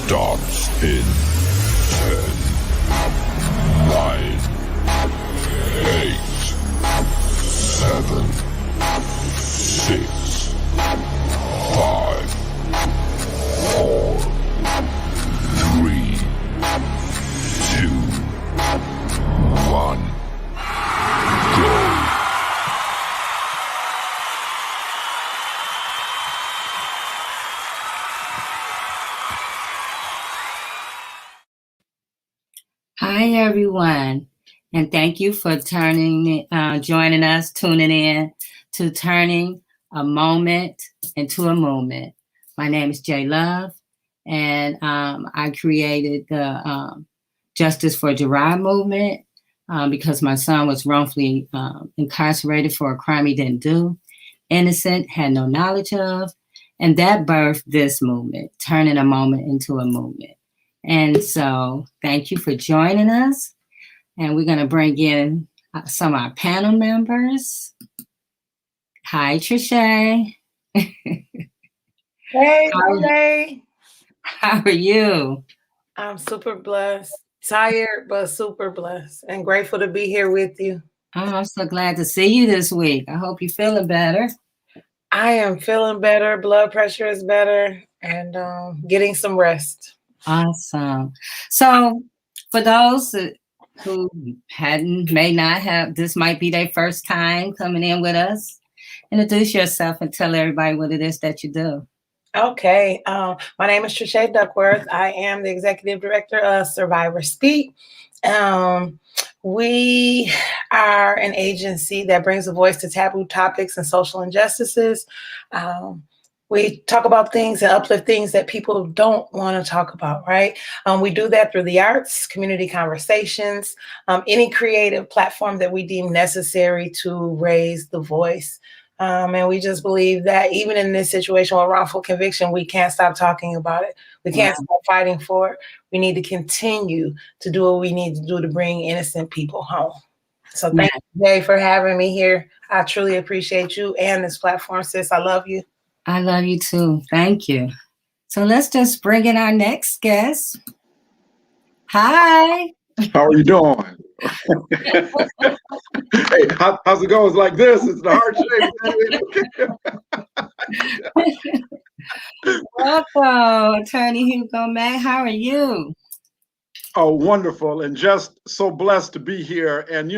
starts in 10, 9, 8, 7, 6, 5, 4, 3, 2, 1, go. Hi, everyone, and thank you for joining us, tuning in to Turning a Moment into a Movement. My name is J Love, and I created the Justice for Gerard movement because my son was wrongfully incarcerated for a crime he didn't do, innocent, had no knowledge of, and that birthed this movement, Turning a Moment into a Movement. And so thank you for joining us. And we're going to bring in some of our panel members. Hi, Trisha. Hey, Renee. How are you? I'm super blessed. Tired, but super blessed and grateful to be here with you. Oh, I'm so glad to see you this week. I hope you're feeling better. I am feeling better. Blood pressure is better and getting some rest. Awesome. So for those who may not have, this might be their first time coming in with us, introduce yourself and tell everybody what it is that you do. Okay. My name is Trisha Duckworth. I am the executive director of Survivor Speak. We are an agency that brings a voice to taboo topics and social injustices. We talk about things and uplift things that people don't want to talk about, right? We do that through the arts, community conversations, any creative platform that we deem necessary to raise the voice. And we just believe that even in this situation with wrongful conviction, we can't stop talking about it. We can't stop fighting for it. We need to continue to do what we need to do to bring innocent people home. So thank you, Jay, for having me here. I truly appreciate you and this platform, sis. I love you. I love you too. Thank you. So let's just bring in our next guest. Hi. How are you doing? Hey, how's it going? It's like this. It's the heart shape. Welcome, Attorney Hugo Mack. How are you? Oh, wonderful. And just so blessed to be here. And,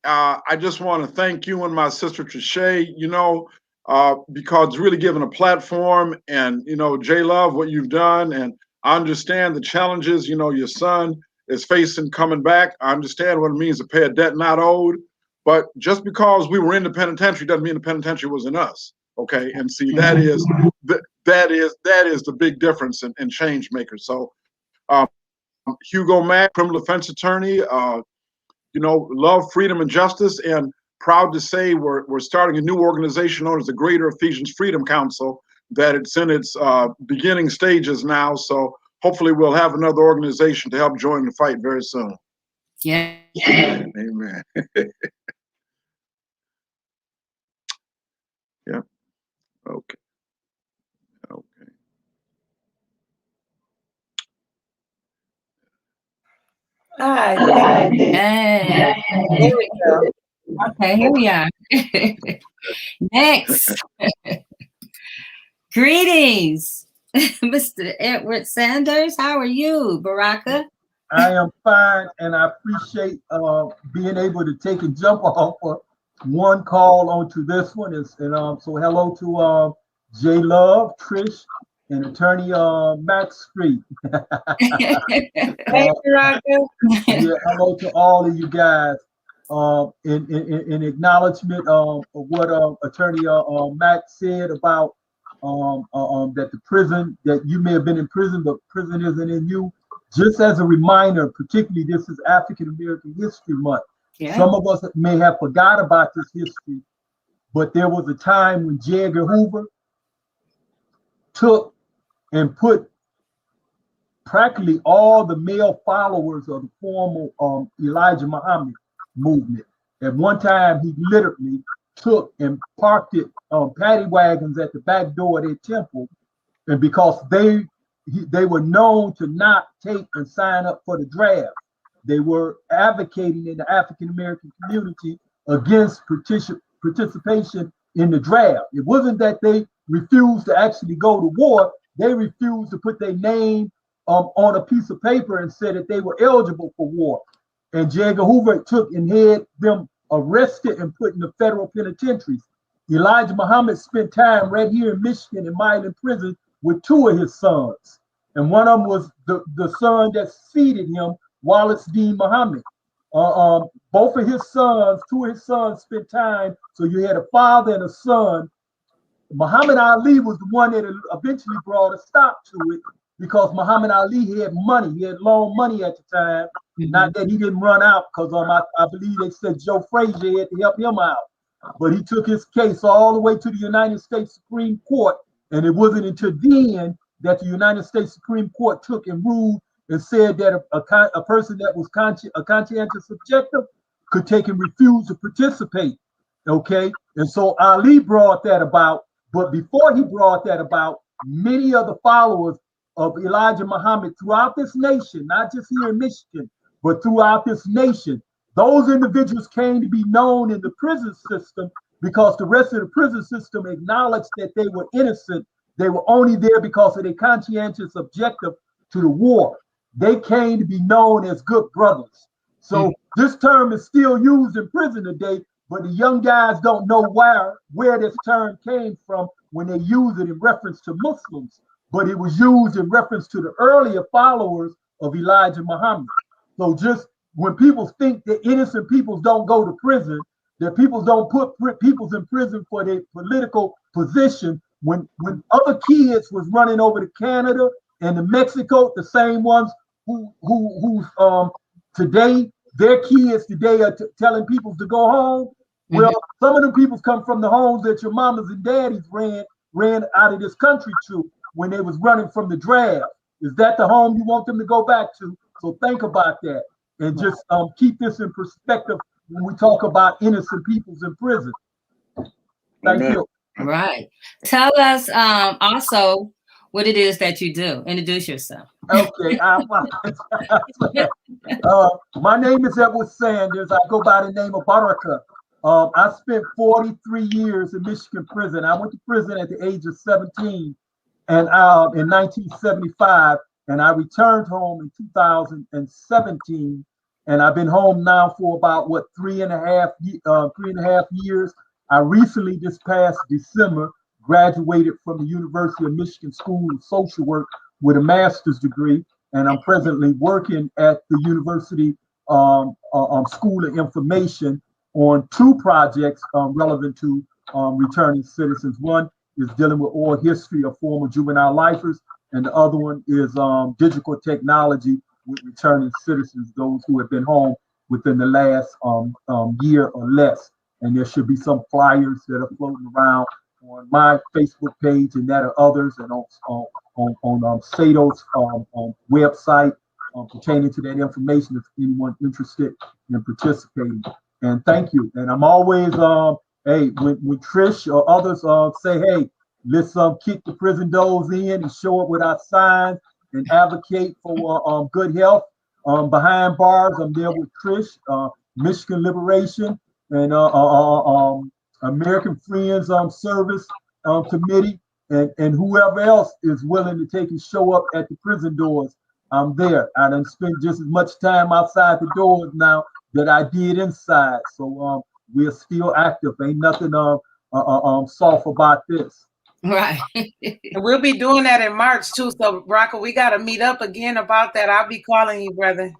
I just want to thank you and my sister Trisha, because it's really given a platform and, J Love, what you've done. And I understand the challenges, your son is facing coming back. I understand what it means to pay a debt not owed. But just because we were in the penitentiary doesn't mean the penitentiary was in us. Okay. And see, that is the big difference in change makers. So Hugo Mack, criminal defense attorney, love freedom and justice, and proud to say we're starting a new organization known as the Greater Ephesians Freedom Council, that it's in its beginning stages now. So hopefully we'll have another organization to help join the fight very soon. Yeah. Amen. Yeah. Okay. Okay. Hi. Hey. Here we go. Okay, here we are. Next. Greetings, Mr. Edward Sanders. How are you, Baraka? I am fine, and I appreciate being able to take a jump off of one call onto this one. And so hello to J Love, Trish, and Attorney Max Street. Hey, Baraka. Yeah, hello to all of you guys. In acknowledgement of what Attorney Max said about that the prison, that you may have been in prison, but prison isn't in you. Just as a reminder, particularly this is African American History Month. Yeah. Some of us may have forgot about this history, but there was a time when J. Edgar Hoover took and put practically all the male followers of the former Elijah Muhammad movement. At one time, he literally took and parked it on paddy wagons at the back door of their temple. And because they they were known to not take and sign up for the draft. They were advocating in the African American community against participation in the draft. It wasn't that they refused to actually go to war. They refused to put their name on a piece of paper and said that they were eligible for war. And J. Edgar Hoover took and had them arrested and put in the federal penitentiaries. Elijah Muhammad spent time right here in Michigan in Milan prison with two of his sons. And one of them was the son that succeeded him, Wallace Dean Muhammad. Both of his sons, two of his sons spent time. So you had a father and a son. Muhammad Ali was the one that eventually brought a stop to it because Muhammad Ali had money. He had loan money at the time. Mm-hmm. Not that he didn't run out because I believe they said Joe Frazier had to help him out. But he took his case all the way to the United States Supreme Court. And it wasn't until then that the United States Supreme Court took and ruled and said that a person that was a conscientious objector could take and refuse to participate. Okay. And so Ali brought that about. But before he brought that about, many of the followers of Elijah Muhammad throughout this nation, not just here in Michigan, but throughout this nation, those individuals came to be known in the prison system because the rest of the prison system acknowledged that they were innocent. They were only there because of their conscientious objective to the war. They came to be known as good brothers. So this term is still used in prison today, but the young guys don't know where this term came from when they use it in reference to Muslims, but it was used in reference to the earlier followers of Elijah Muhammad. So just when people think that innocent people don't go to prison, that people don't put people in prison for their political position, when other kids was running over to Canada and to Mexico, the same ones who today, their kids today are telling people to go home. Well, some of them people come from the homes that your mamas and daddies ran out of this country to when they was running from the draft. Is that the home you want them to go back to? So think about that and just keep this in perspective when we talk about innocent peoples in prison. Thank you. Right. Tell us also what it is that you do. Introduce yourself. Okay. My name is Edward Sanders. I go by the name of Baraka. I spent 43 years in Michigan prison. I went to prison at the age of 17 and in 1975, and I returned home in 2017. And I've been home now for about 3.5 years. I recently, this past December, graduated from the University of Michigan School of Social Work with a master's degree, and I'm presently working at the University School of Information on two projects relevant to returning citizens. One is dealing with oral history of former juvenile lifers, and the other one is digital technology with returning citizens, those who have been home within the last year or less. And there should be some flyers that are floating around on my Facebook page and that of others, and on SATO's website pertaining to that information if anyone interested in participating. And thank you. And I'm always, hey, when Trish or others say, hey, let's kick the prison doors in and show up with our signs and advocate for good health behind bars, I'm there with Trish, Michigan Liberation, and American Friends Service Committee, and whoever else is willing to take and show up at the prison doors. I'm there. I done spent just as much time outside the doors now that I did inside. So we're still active. Ain't nothing soft about this. Right. And we'll be doing that in March too. So Rocco, we got to meet up again about that. I'll be calling you, brother.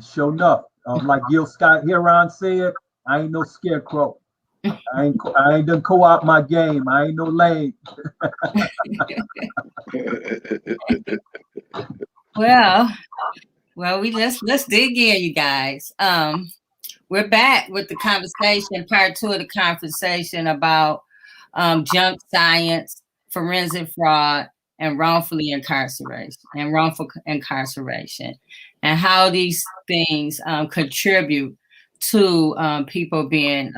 Sure enough. Like Gil Scott Heron said, I ain't no scarecrow. I ain't done co-op my game. I ain't no lame. Well, let's dig in, you guys. We're back with the conversation, part 2 of the conversation about junk science, forensic fraud, and wrongful incarceration, and how these things contribute to people being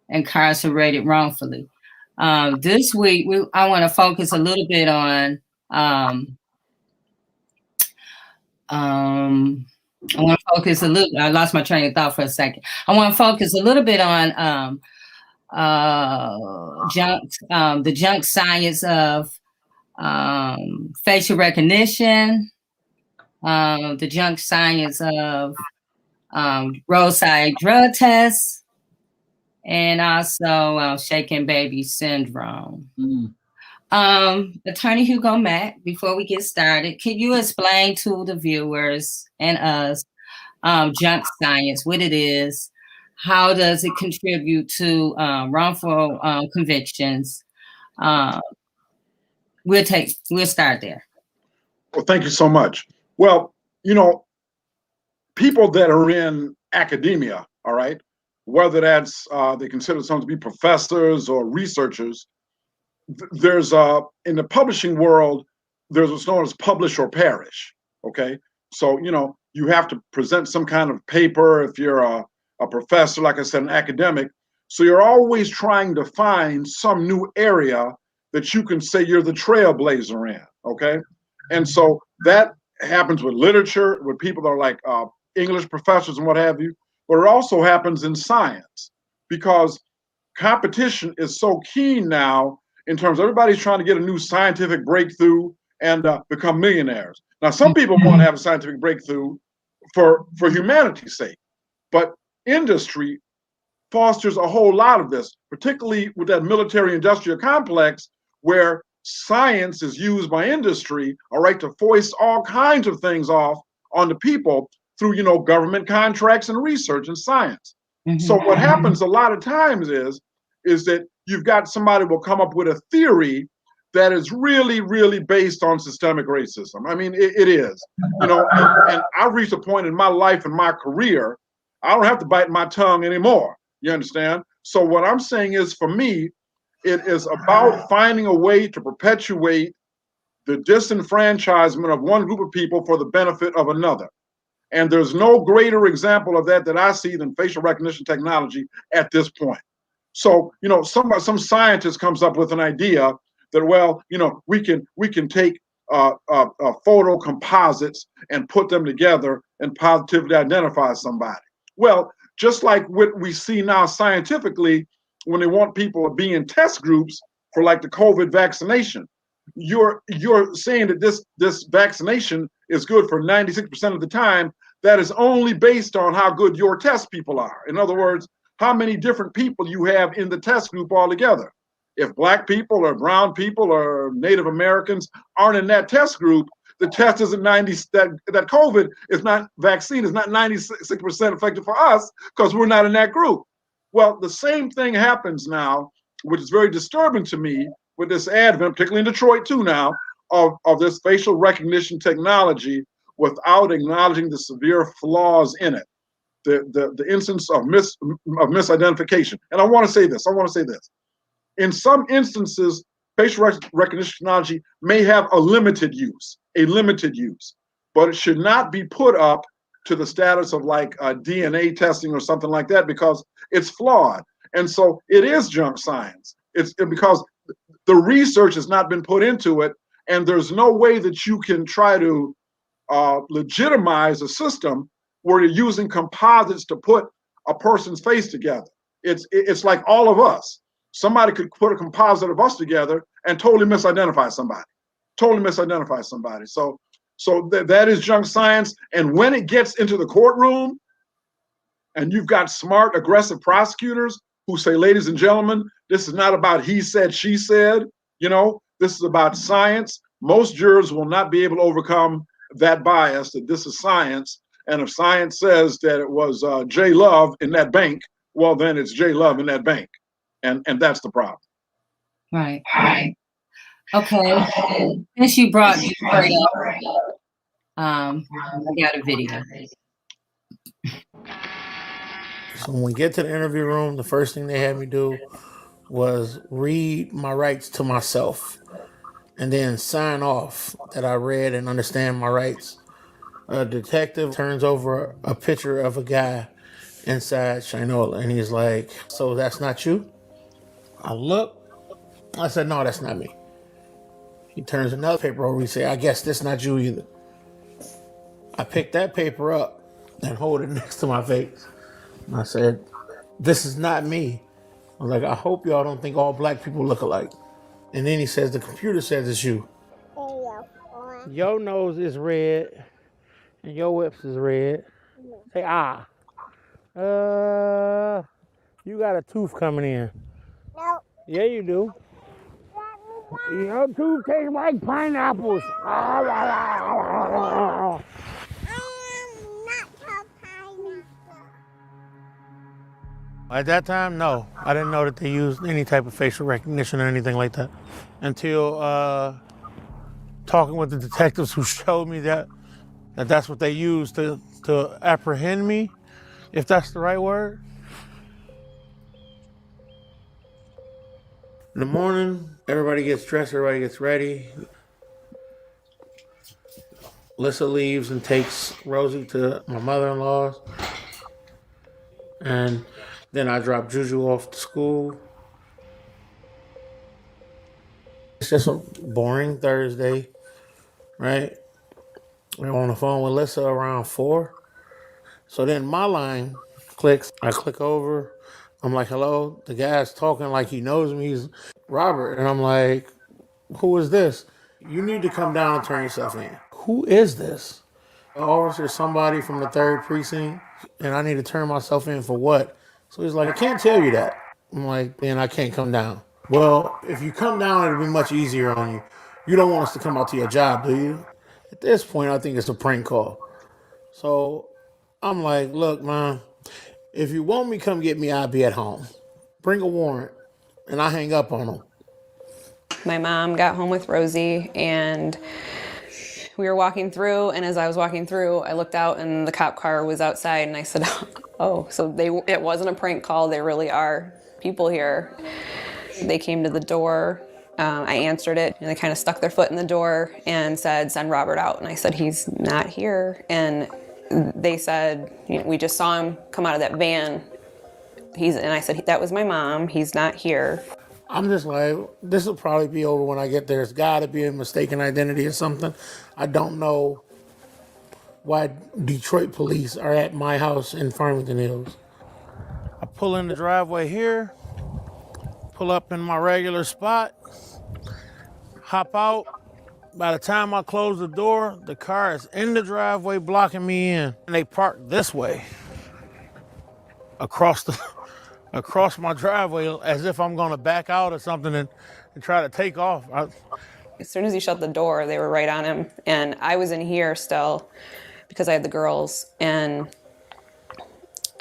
incarcerated wrongfully. This week, I want to focus a little bit on I want to focus a little. I lost my train of thought for a second. I want to focus a little bit on the junk science of facial recognition, the junk science of roadside drug tests, and also shaken baby syndrome. Attorney Hugo Mack, before we get started, can you explain to the viewers and us junk science, what it is, how does it contribute to wrongful convictions? We'll start there. Well, thank you so much. Well, people that are in academia, all right, whether that's they consider themselves to be professors or researchers, there's in the publishing world, there's what's known as publish or perish. Okay, so you have to present some kind of paper if you're a professor, like I said, an academic. So you're always trying to find some new area that you can say you're the trailblazer in. Okay, and so that happens with literature, with people that are like English professors and what have you. But it also happens in science because competition is so keen now in terms of everybody's trying to get a new scientific breakthrough and become millionaires. Now, some people want to have a scientific breakthrough for humanity's sake, but industry fosters a whole lot of this, particularly with that military-industrial complex where science is used by industry, all right, to foist all kinds of things off on the people through, government contracts and research and science. So what happens a lot of times is that you've got somebody will come up with a theory that is really, really based on systemic racism. I mean, it is, and I've reached a point in my life and my career, I don't have to bite my tongue anymore. You understand? So what I'm saying is, for me, it is about finding a way to perpetuate the disenfranchisement of one group of people for the benefit of another. And there's no greater example of that I see than facial recognition technology at this point. So, some scientist comes up with an idea that, well, we can take photo composites and put them together and positively identify somebody. Well, just like what we see now scientifically, when they want people to be in test groups for like the COVID vaccination, you're saying that this vaccination is good for 96% of the time. That is only based on how good your test people are. In other words, how many different people you have in the test group altogether. If Black people or brown people or Native Americans aren't in that test group, the test isn't that COVID is not vaccine is not 96% effective for us because we're not in that group. Well, the same thing happens now, which is very disturbing to me with this advent, particularly in Detroit too now, of this facial recognition technology without acknowledging the severe flaws in it, the instance of misidentification. And I want to say this. In some instances, facial recognition technology may have a limited use, but it should not be put up to the status of like DNA testing or something like that because it's flawed. And so it is junk science. It's because the research has not been put into it, and there's no way that you can try to legitimize a system where you're using composites to put a person's face together. It's like all of us. Somebody could put a composite of us together and totally misidentify somebody. So that is junk science. And when it gets into the courtroom, and you've got smart, aggressive prosecutors who say, ladies and gentlemen, this is not about he said, she said, this is about science. Most jurors will not be able to overcome that bias that this is science. And if science says that it was J Love in that bank, well, then it's J Love in that bank. And that's the problem. Right. Okay. Since you brought Detroit up, I got a video. So when we get to the interview room, the first thing they had me do was read my rights to myself and then sign off that I read and understand my rights. A detective turns over a picture of a guy inside Shinola and he's like, so that's not you? I look, I said, no, that's not me. He turns another paper over, he said, I guess that's not you either. I picked that paper up and hold it next to my face. And I said, this is not me. I was like, I hope y'all don't think all black people look alike. And then he says, the computer says it's you. Your nose is red and your lips is red. Say ah. You got a tooth coming in. No. Yeah, you do. Your tooth tastes like pineapples. At that time, no. I didn't know that they used any type of facial recognition or anything like that until talking with the detectives who showed me that's what they used to apprehend me, if that's the right word. In the morning, everybody gets dressed, everybody gets ready. Lissa leaves and takes Rosie to my mother-in-law's. And then I drop Juju off to school. It's just a boring Thursday, right? I'm on the phone with Lissa around 4. So then my line clicks. I click over. I'm like, hello? The guy's talking like he knows me. He's Robert. And I'm like, who is this? You need to come down and turn yourself in. Who is this? Officer, somebody from the 3rd precinct, and I need to turn myself in for what? So he's like, I can't tell you that. I'm like, then I can't come down. Well, if you come down, it'll be much easier on you. You don't want us to come out to your job, do you? At this point, I think it's a prank call. So I'm like, look, man, if you want me, come get me, I'll be at home. Bring a warrant. And I hang up on him. My mom got home with Rosie and we were walking through, and as I was walking through, I looked out and the cop car was outside, and I said, oh, so it wasn't a prank call, there really are people here. They came to the door, I answered it, and they kind of stuck their foot in the door and said, send Robert out. And I said, he's not here. And they said, we just saw him come out of that van. And I said, that was my mom, he's not here. I'm just like, this will probably be over when I get there. It's got to be a mistaken identity or something. I don't know why Detroit police are at my house in Farmington Hills. I pull in the driveway here, pull up in my regular spot, hop out. By the time I close the door, the car is in the driveway blocking me in. And they park this way, across my driveway, as if I'm gonna back out or something and try to take off. As soon as he shut the door, they were right on him. And I was in here still because I had the girls. And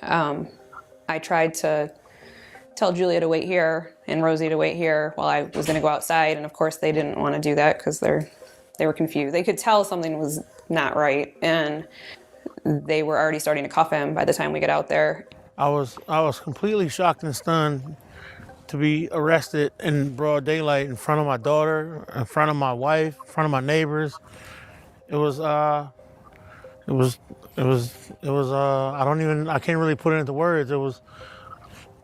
I tried to tell Julia to wait here and Rosie to wait here while I was gonna go outside. And of course they didn't wanna do that because they were confused. They could tell something was not right. And they were already starting to cuff him by the time we get out there. I was completely shocked and stunned to be arrested in broad daylight in front of my daughter, in front of my wife, in front of my neighbors. I can't really put it into words. It was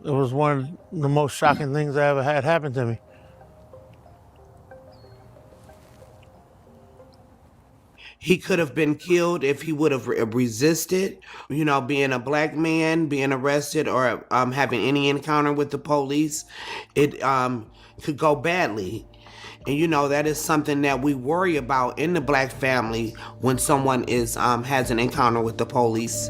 one of the most shocking things I ever had happen to me. He could have been killed if he would have resisted, being a black man, being arrested, or having any encounter with the police. It could go badly. And, that is something that we worry about in the black family when someone has an encounter with the police.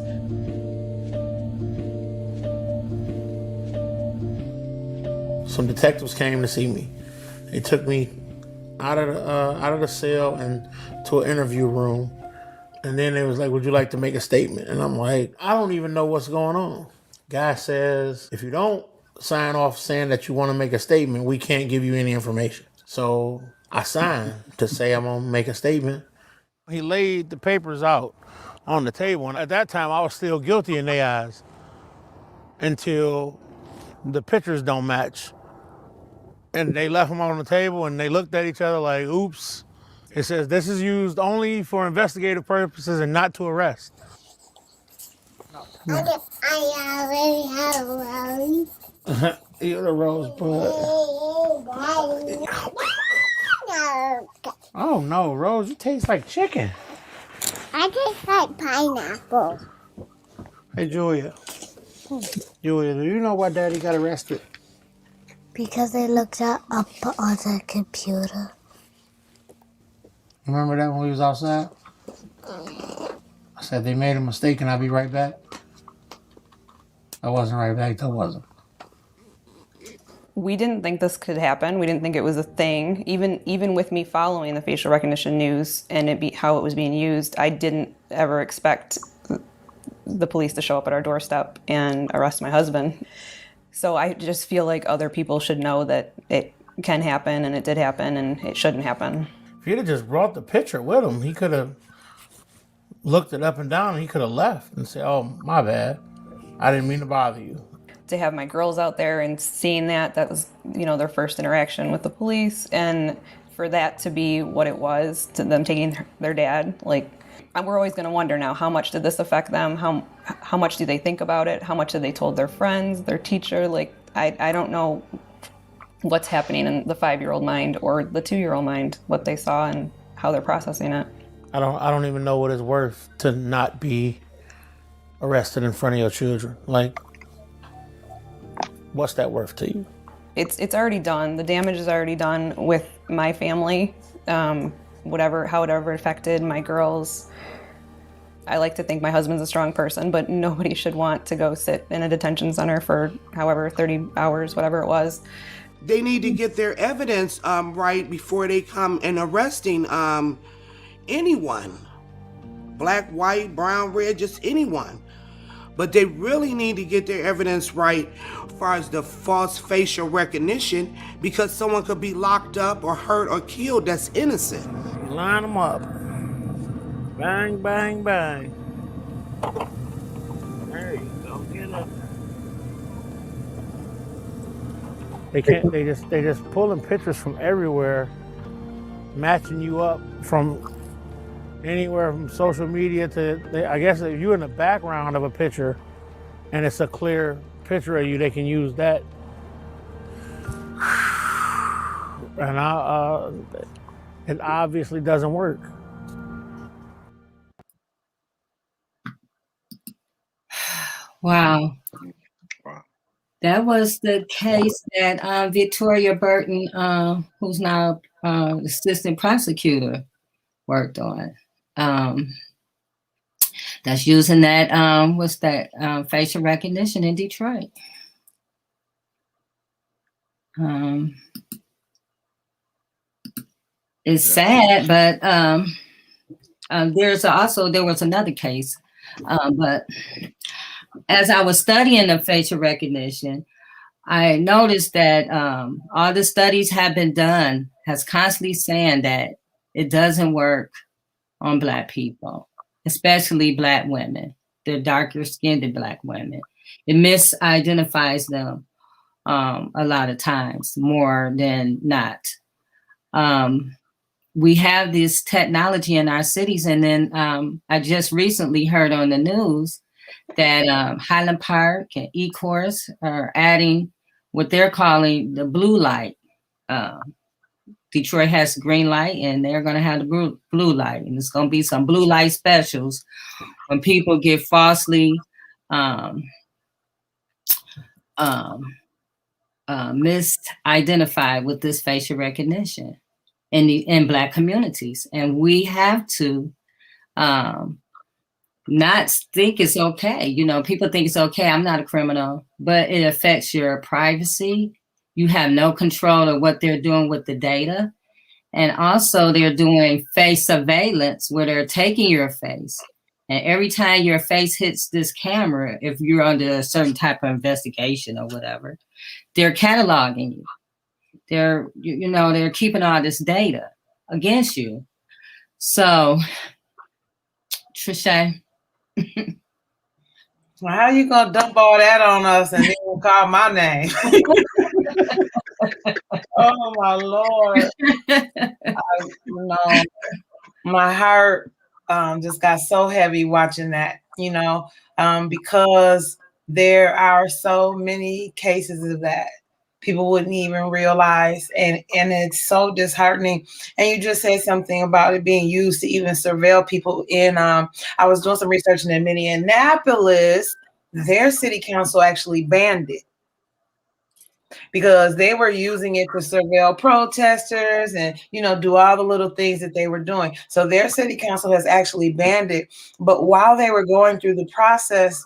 Some detectives came to see me. They took me out of the cell and to an interview room. And then they was like, would you like to make a statement? And I'm like, I don't even know what's going on. Guy says, if you don't sign off saying that you want to make a statement, we can't give you any information. So I signed to say I'm going to make a statement. He laid the papers out on the table. And at that time, I was still guilty in their eyes until the pictures don't match. And they left them on the table and they looked at each other like, oops. It says, this is used only for investigative purposes and not to arrest. I already have a rose. You're the rosebud. Oh no, Rose, you taste like chicken. I taste like pineapple. Hey, Julia. Julia, do you know why Daddy got arrested? Because I looked that up on the computer. Remember that when we was outside? I said they made a mistake and I'll be right back. I wasn't right back till wasn't. We didn't think this could happen. We didn't think it was a thing. Even with me following the facial recognition news and how it was being used, I didn't ever expect the police to show up at our doorstep and arrest my husband. So I just feel like other people should know that it can happen and it did happen and it shouldn't happen. If he'd have just brought the picture with him, he could have looked it up and down and he could have left and said, oh, my bad. I didn't mean to bother you. To have my girls out there and seeing that was, their first interaction with the police, and for that to be what it was, to them taking their dad, like, we're always going to wonder now, how much did this affect them? How much do they think about it? How much did they told their friends, their teacher? Like, I don't know what's happening in the 5-year-old mind or the 2-year-old mind, what they saw and how they're processing it. I don't even know what it's worth to not be arrested in front of your children. Like, what's that worth to you? It's already done. The damage is already done with my family, how it ever affected my girls. I like to think my husband's a strong person, but nobody should want to go sit in a detention center for however 30 hours, whatever it was. They need to get their evidence right before they come and arresting anyone. Black, white, brown, red, just anyone. But they really need to get their evidence right as far as the false facial recognition, because someone could be locked up or hurt or killed that's innocent. Line them up. Bang, bang, bang. There you go. Get up. They can't. They just pulling pictures from everywhere, matching you up from anywhere from social media to. I guess if you're in the background of a picture, and it's a clear picture of you, they can use that. And it obviously doesn't work. Wow. That was the case that Victoria Burton, who's now assistant prosecutor, worked on. That's using that, facial recognition in Detroit. It's sad, but there was another case, but as I was studying the facial recognition, I noticed that all the studies have been done has constantly saying that it doesn't work on Black people, especially Black women. They're darker skinned Black women. It misidentifies them a lot of times, more than not. We have this technology in our cities, and then I just recently heard on the news that Highland Park and Ecorse are adding what they're calling the blue light. Detroit has green light, and they're going to have the blue light, and it's going to be some blue light specials when people get falsely misidentified with this facial recognition in Black communities, and we have to not think it's okay. People think it's okay. I'm not a criminal, but it affects your privacy. You have no control of what they're doing with the data. And also they're doing face surveillance where they're taking your face. And every time your face hits this camera, if you're under a certain type of investigation or whatever, they're cataloging you. They're keeping all this data against you. So, Trisha. Well, how you gonna dump all that on us and then call my name? Oh my Lord! My heart just got so heavy watching that. Because there are so many cases of that. people wouldn't even realize, and it's so disheartening. And you just said something about it being used to even surveil people. In I was doing some research in Minneapolis. Their city council actually banned it because they were using it to surveil protesters and, you know, do all the little things that they were doing. So their city council has actually banned it. But while they were going through the process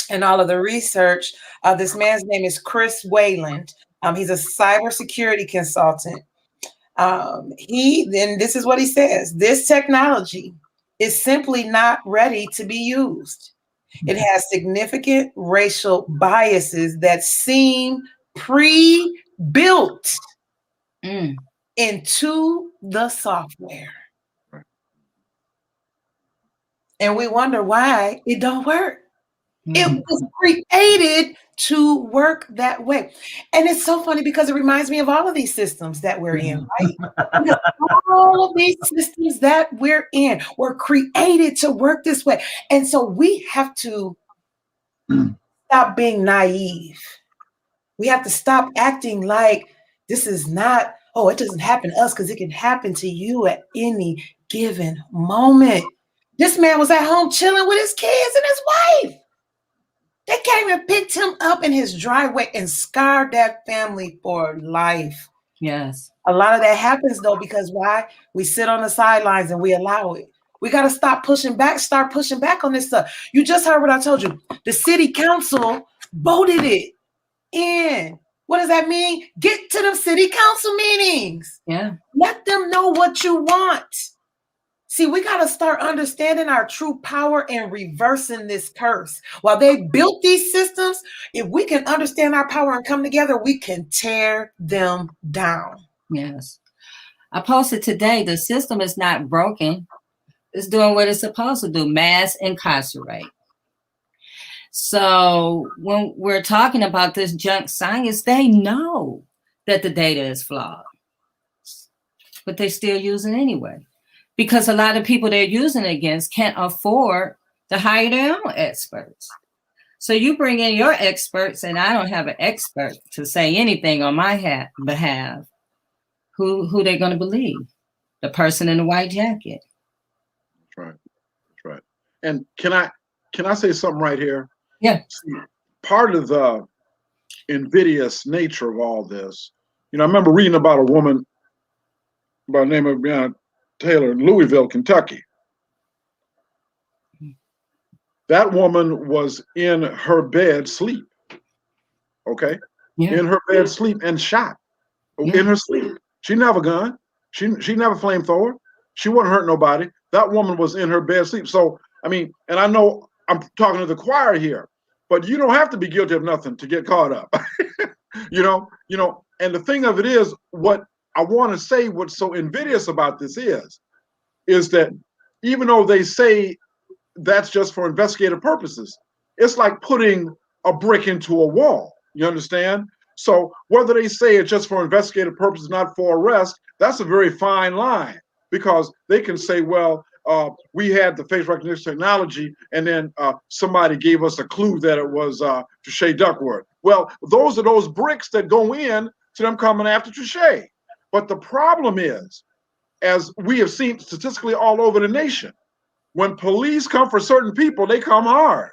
and all of the research, this man's name is Chris Wayland. He's a cybersecurity consultant. Then this is what he says: this technology is simply not ready to be used. It has significant racial biases that seem pre-built into the software. And we wonder why it don't work. It was created to work that way. And it's so funny because it reminds me of all of these systems that we're in, right? All of these systems that we're in were created to work this way. And so we have to stop being naive. We have to stop acting like this is not, oh, it doesn't happen to us, because it can happen to you at any given moment. This man was at home chilling with his kids and his wife. They came and picked him up in his driveway and scarred that family for life. Yes. A lot of that happens, though, because why? We sit on the sidelines and we allow it. We got to stop pushing back, start pushing back on this stuff. You just heard what I told you. The city council voted it in. What does that mean? Get to the city council meetings. Yeah. Let them know what you want. See, we got to start understanding our true power and reversing this curse. While they built these systems, if we can understand our power and come together, we can tear them down. Yes. I posted today, the system is not broken. It's doing what it's supposed to do, mass incarcerate. So when we're talking about this junk science, they know that the data is flawed, but they still use it anyway. Because a lot of people they're using it against can't afford to hire their own experts. So you bring in your experts, and I don't have an expert to say anything on my behalf. Who they're going to believe? The person in the white jacket. That's right. That's right. And can I say something right here? Yeah. See, part of the invidious nature of all this, you know, I remember reading about a woman by the name of Breonna Taylor in Louisville, Kentucky. That woman was in her bed sleep. Okay? Yeah. In her bed sleep and shot in her sleep. She didn't have a gun. She didn't have a flamethrower. She wasn't hurt nobody. That woman was in her bed sleep. So, I mean, and I know I'm talking to the choir here, but you don't have to be guilty of nothing to get caught up. you know, and the thing of it is, what I want to say, what's so invidious about this is that even though they say that's just for investigative purposes, it's like putting a brick into a wall. You understand? So whether they say it's just for investigative purposes, not for arrest, that's a very fine line, because they can say, well, we had the face recognition technology, and then somebody gave us a clue that it was Trachet Duckworth. Well, those are those bricks that go in to them coming after Trachet. But the problem is, as we have seen statistically all over the nation, when police come for certain people, they come hard.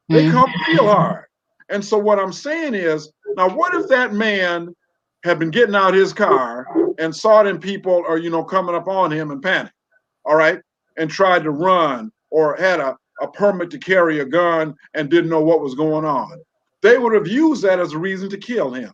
They come real hard. And so what I'm saying is, now what if that man had been getting out his car and saw them people are, coming up on him and panic, all right, and tried to run, or had a permit to carry a gun and didn't know what was going on? They would have used that as a reason to kill him.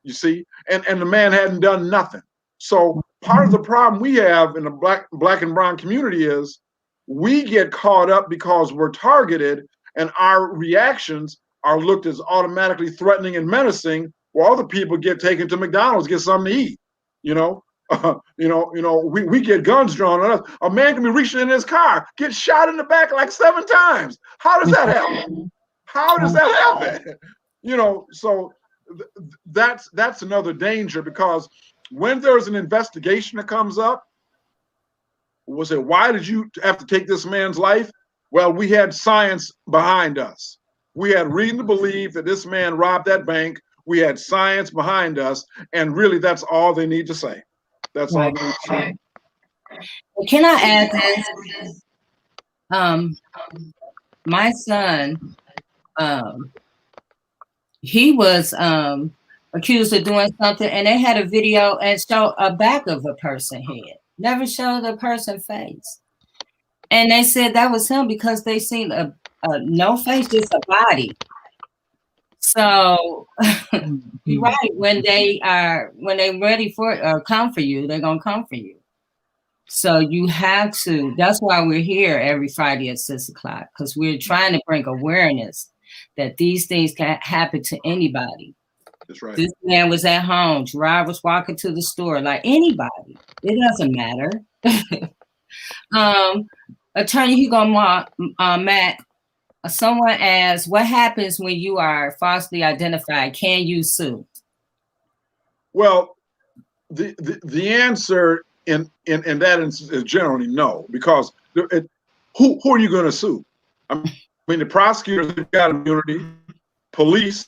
You see, and the man hadn't done nothing. So part of the problem we have in the black and brown community is we get caught up because we're targeted, and our reactions are looked as automatically threatening and menacing, while other people get taken to McDonald's, get something to eat. We get guns drawn on us. A man can be reaching in his car, get shot in the back like 7 times. How does that happen? How does that happen? So that's another danger, because when there's an investigation that comes up, we'll say, why did you have to take this man's life? Well, we had science behind us. We had reason to believe that this man robbed that bank. We had science behind us, and really, that's all they need to say. That's all they need to say. Can I add this? My son, he was accused of doing something, and they had a video and showed a back of a person's head, never showed a person's face. And they said that was him because they seen a no face, just a body. So you're right. When they're ready for it or come for you, they're gonna come for you. So you have to. That's why we're here every Friday at 6 o'clock, because we're trying to bring awareness that these things can happen to anybody. That's right. This man was at home. Gerard was walking to the store, like anybody. It doesn't matter. Attorney Hugo Mack, someone asked, what happens when you are falsely identified? Can you sue? Well, the answer in that instance is generally no, because who are you going to sue? I mean, the prosecutors have got immunity. Police,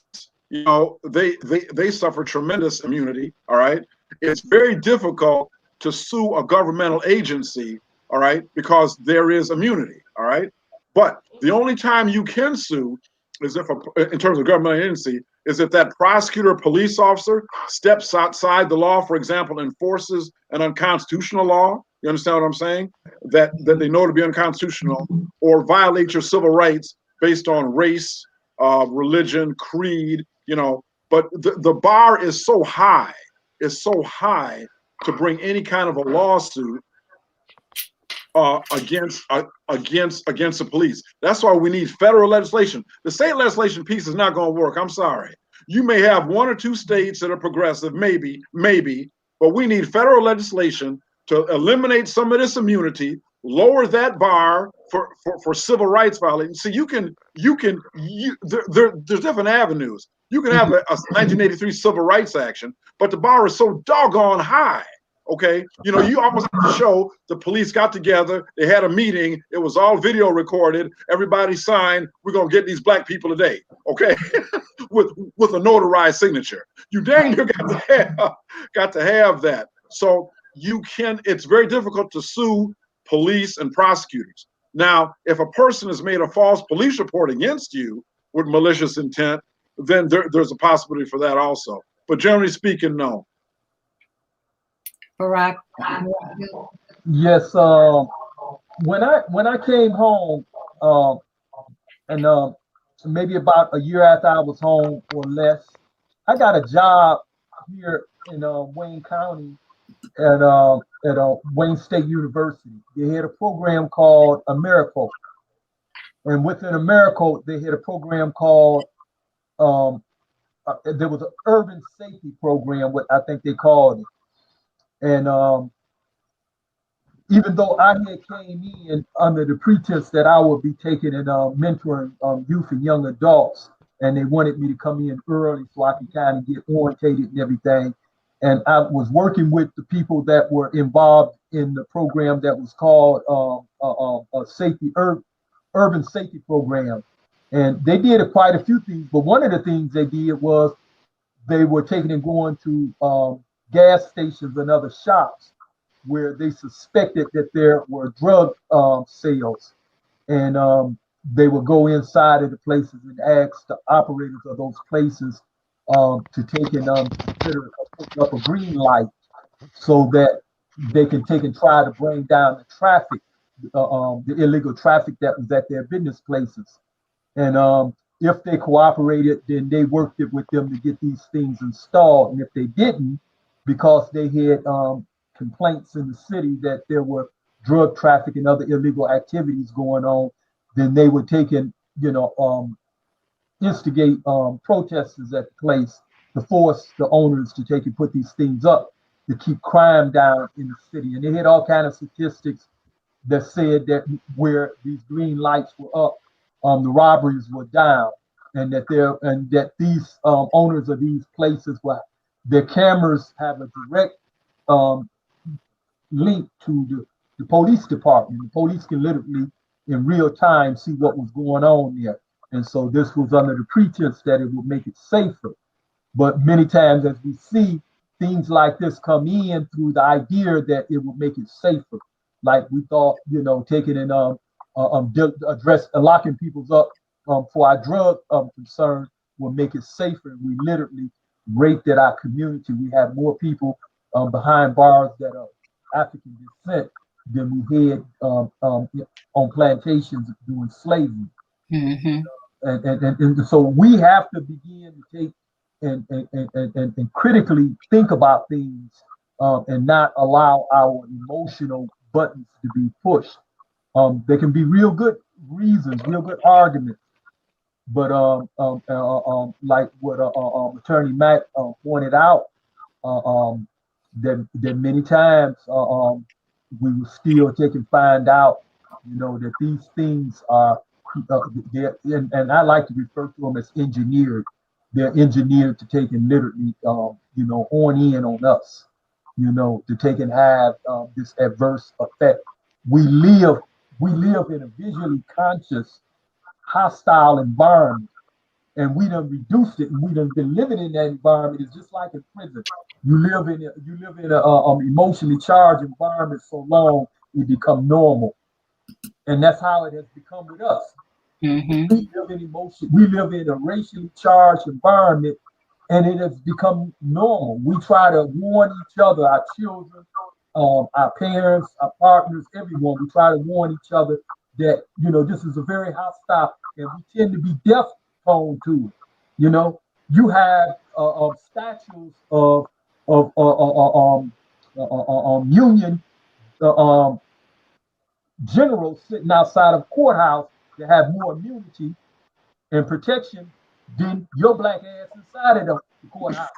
you know, they suffer tremendous immunity. All right, it's very difficult to sue a governmental agency. All right, because there is immunity. All right, but the only time you can sue is if, in terms of governmental agency, is if that prosecutor or police officer steps outside the law, for example, enforces an unconstitutional law. You understand what I'm saying? That they know to be unconstitutional, or violate your civil rights based on race, religion, creed. You know, but the bar is so high, to bring any kind of a lawsuit against the police. That's why we need federal legislation. The state legislation piece is not going to work. I'm sorry. You may have one or two states that are progressive, maybe, but we need federal legislation to eliminate some of this immunity, lower that bar for civil rights violations. So there's different avenues. You can have a 1983 civil rights action, but the bar is so doggone high. Okay, you know, you almost have to show the police got together, they had a meeting, it was all video recorded, everybody signed, we're gonna get these black people today, okay, with a notarized signature. You dang near got to have that. So it's very difficult to sue police and prosecutors. Now, if a person has made a false police report against you with malicious intent, then there's a possibility for that also. But generally speaking, no. Barack. Yes. When I came home, and maybe about a year after I was home or less, I got a job here in Wayne County at Wayne State University. They had a program called AmeriCorps, and within AmeriCorps, they had a program called there was an urban safety program, what I think they called it. And even though I had came in under the pretense that I would be taking and mentoring youth and young adults, and they wanted me to come in early so I could kind of get orientated and everything. And I was working with the people that were involved in the program that was called urban safety program. And they did quite a few things, but one of the things they did was they were taking and going to gas stations and other shops where they suspected that there were drug sales, and they would go inside of the places and ask the operators of those places to take and consider putting up a green light so that they can take and try to bring down the traffic, the illegal traffic that was at their business places. And if they cooperated, then they worked it with them to get these things installed. And if they didn't, because they had complaints in the city that there were drug traffic and other illegal activities going on, then they would take and, instigate protesters at the place to force the owners to take and put these things up to keep crime down in the city. And they had all kinds of statistics that said that where these green lights were up, the robberies were down, and that these owners of these places their cameras have a direct link to the police department. The police can literally in real time see what was going on there. And so this was under the pretense that it would make it safer. But many times, as we see things like this come in through the idea that it will make it safer, like we thought, taking and address locking people's up for our drug concern will make it safer. And we literally rate that our community. We have more people behind bars that are African descent than we had on plantations doing slavery. Mm-hmm. And so we have to begin to take and critically think about things and not allow our emotional buttons to be pushed. There can be real good reasons, real good arguments, but like what Attorney Matt pointed out, that many times we will still take and find out, that these things are, and I like to refer to them as engineered. They're engineered to take and literally, hone in on us, to take and have this adverse effect. We live in a visually conscious, hostile environment, and we done reduced it, and we done been living in that environment. It's just like in prison. You live in a emotionally charged environment so long, it become normal, and that's how it has become with us. Mm-hmm. We live in a racially charged environment, and it has become normal. We try to warn each other, our children, our parents, our partners, everyone. We try to warn each other that this is a very hostile, and we tend to be deaf prone to it. You have statues of Union generals sitting outside of courthouse that have more immunity and protection than your black ass inside of the courthouse.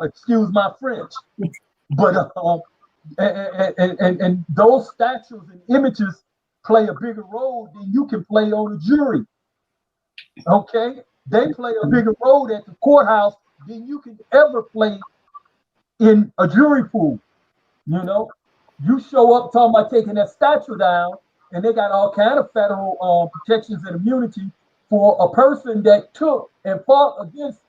Excuse my French, but and those statues and images play a bigger role than you can play on a jury. Okay, they play a bigger role at the courthouse than you can ever play in a jury pool. You show up talking about taking that statue down, and they got all kind of federal protections and immunity for a person that took and fought against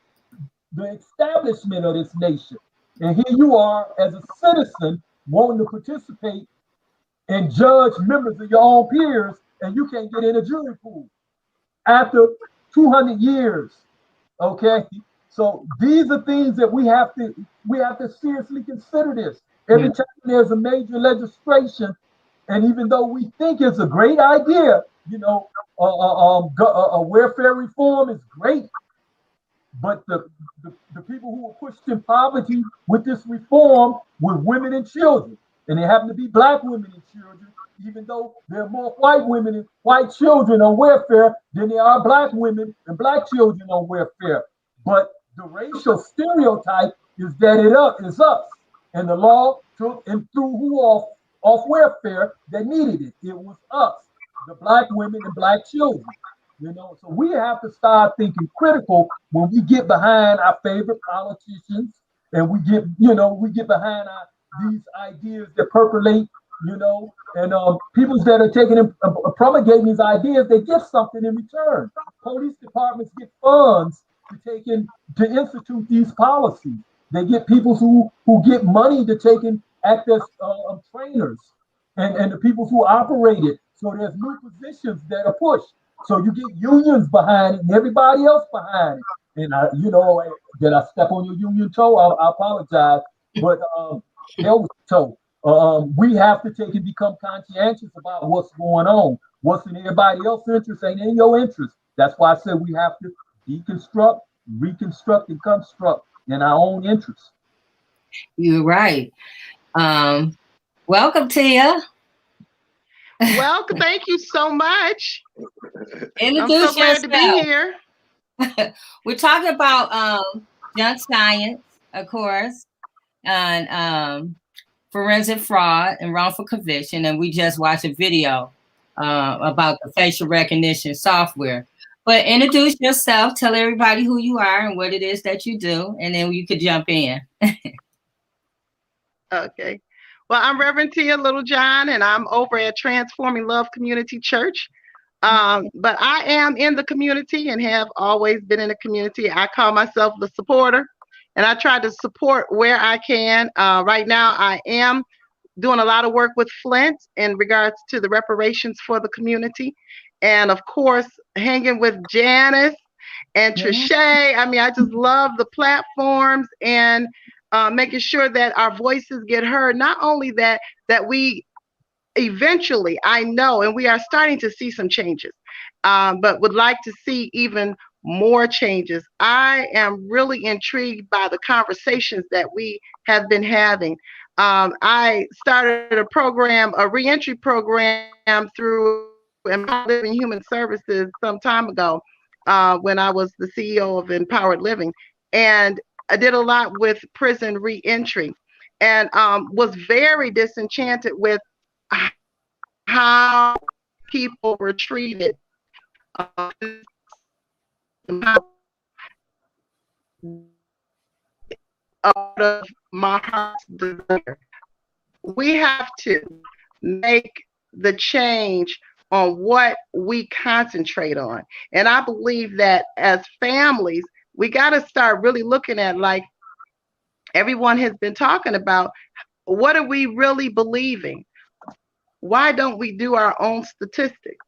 the establishment of this nation. And here you are as a citizen wanting to participate and judge members of your own peers, and you can't get in a jury pool after 200 years. Okay, so these are things that we have to seriously consider this. Every time there's a major legislation, and even though we think it's a great idea, welfare reform is great, but the people who are pushed in poverty with this reform were women and children, and they happen to be black women and children, even though there are more white women and white children on welfare than there are black women and black children on welfare. But the racial stereotype is that it is us. And the law took and threw who off welfare that needed it. It was us, the black women and black children. So we have to start thinking critical when we get behind our favorite politicians, and we get behind these ideas that percolate, and people that are taking and promulgating these ideas, they get something in return. Police departments get funds to institute these policies. They get people who get money to take and act as trainers, and the people who operate it. So there's new positions that are pushed. So you get unions behind it and everybody else behind it. And did I step on your union toe? I apologize, but toe. We have to take and become conscientious about what's going on. What's in everybody else's interest ain't in your interest. That's why I said we have to deconstruct, reconstruct, and construct in our own interest. You're right. Welcome, Tia. Welcome. Thank you so much. Introduce I'm so glad to be here. We're talking about junk science, of course, and forensic fraud and wrongful conviction. And we just watched a video about the facial recognition software. But introduce yourself, tell everybody who you are and what it is that you do, and then you could jump in. Okay. Well, I'm Reverend Tia Littlejohn, and I'm over at Transforming Love Community Church. But I am in the community and have always been in the community. I call myself the supporter, and I try to support where I can. Right now, I am doing a lot of work with Flint in regards to the reparations for the community. And of course, hanging with Janice and Trichet. I mean, I just love the platforms and making sure that our voices get heard. Not only that we eventually, I know, and we are starting to see some changes, but would like to see even more changes. I am really intrigued by the conversations that we have been having. I started a program, a reentry program through Empowered Living Human Services some time ago when I was the CEO of Empowered Living. And I did a lot with prison reentry and was very disenchanted with how people were treated. Out of my heart's desire, we have to make the change on what we concentrate on. And I believe that as families, we got to start really looking at, like everyone has been talking about, what are we really believing? Why don't we do our own statistics?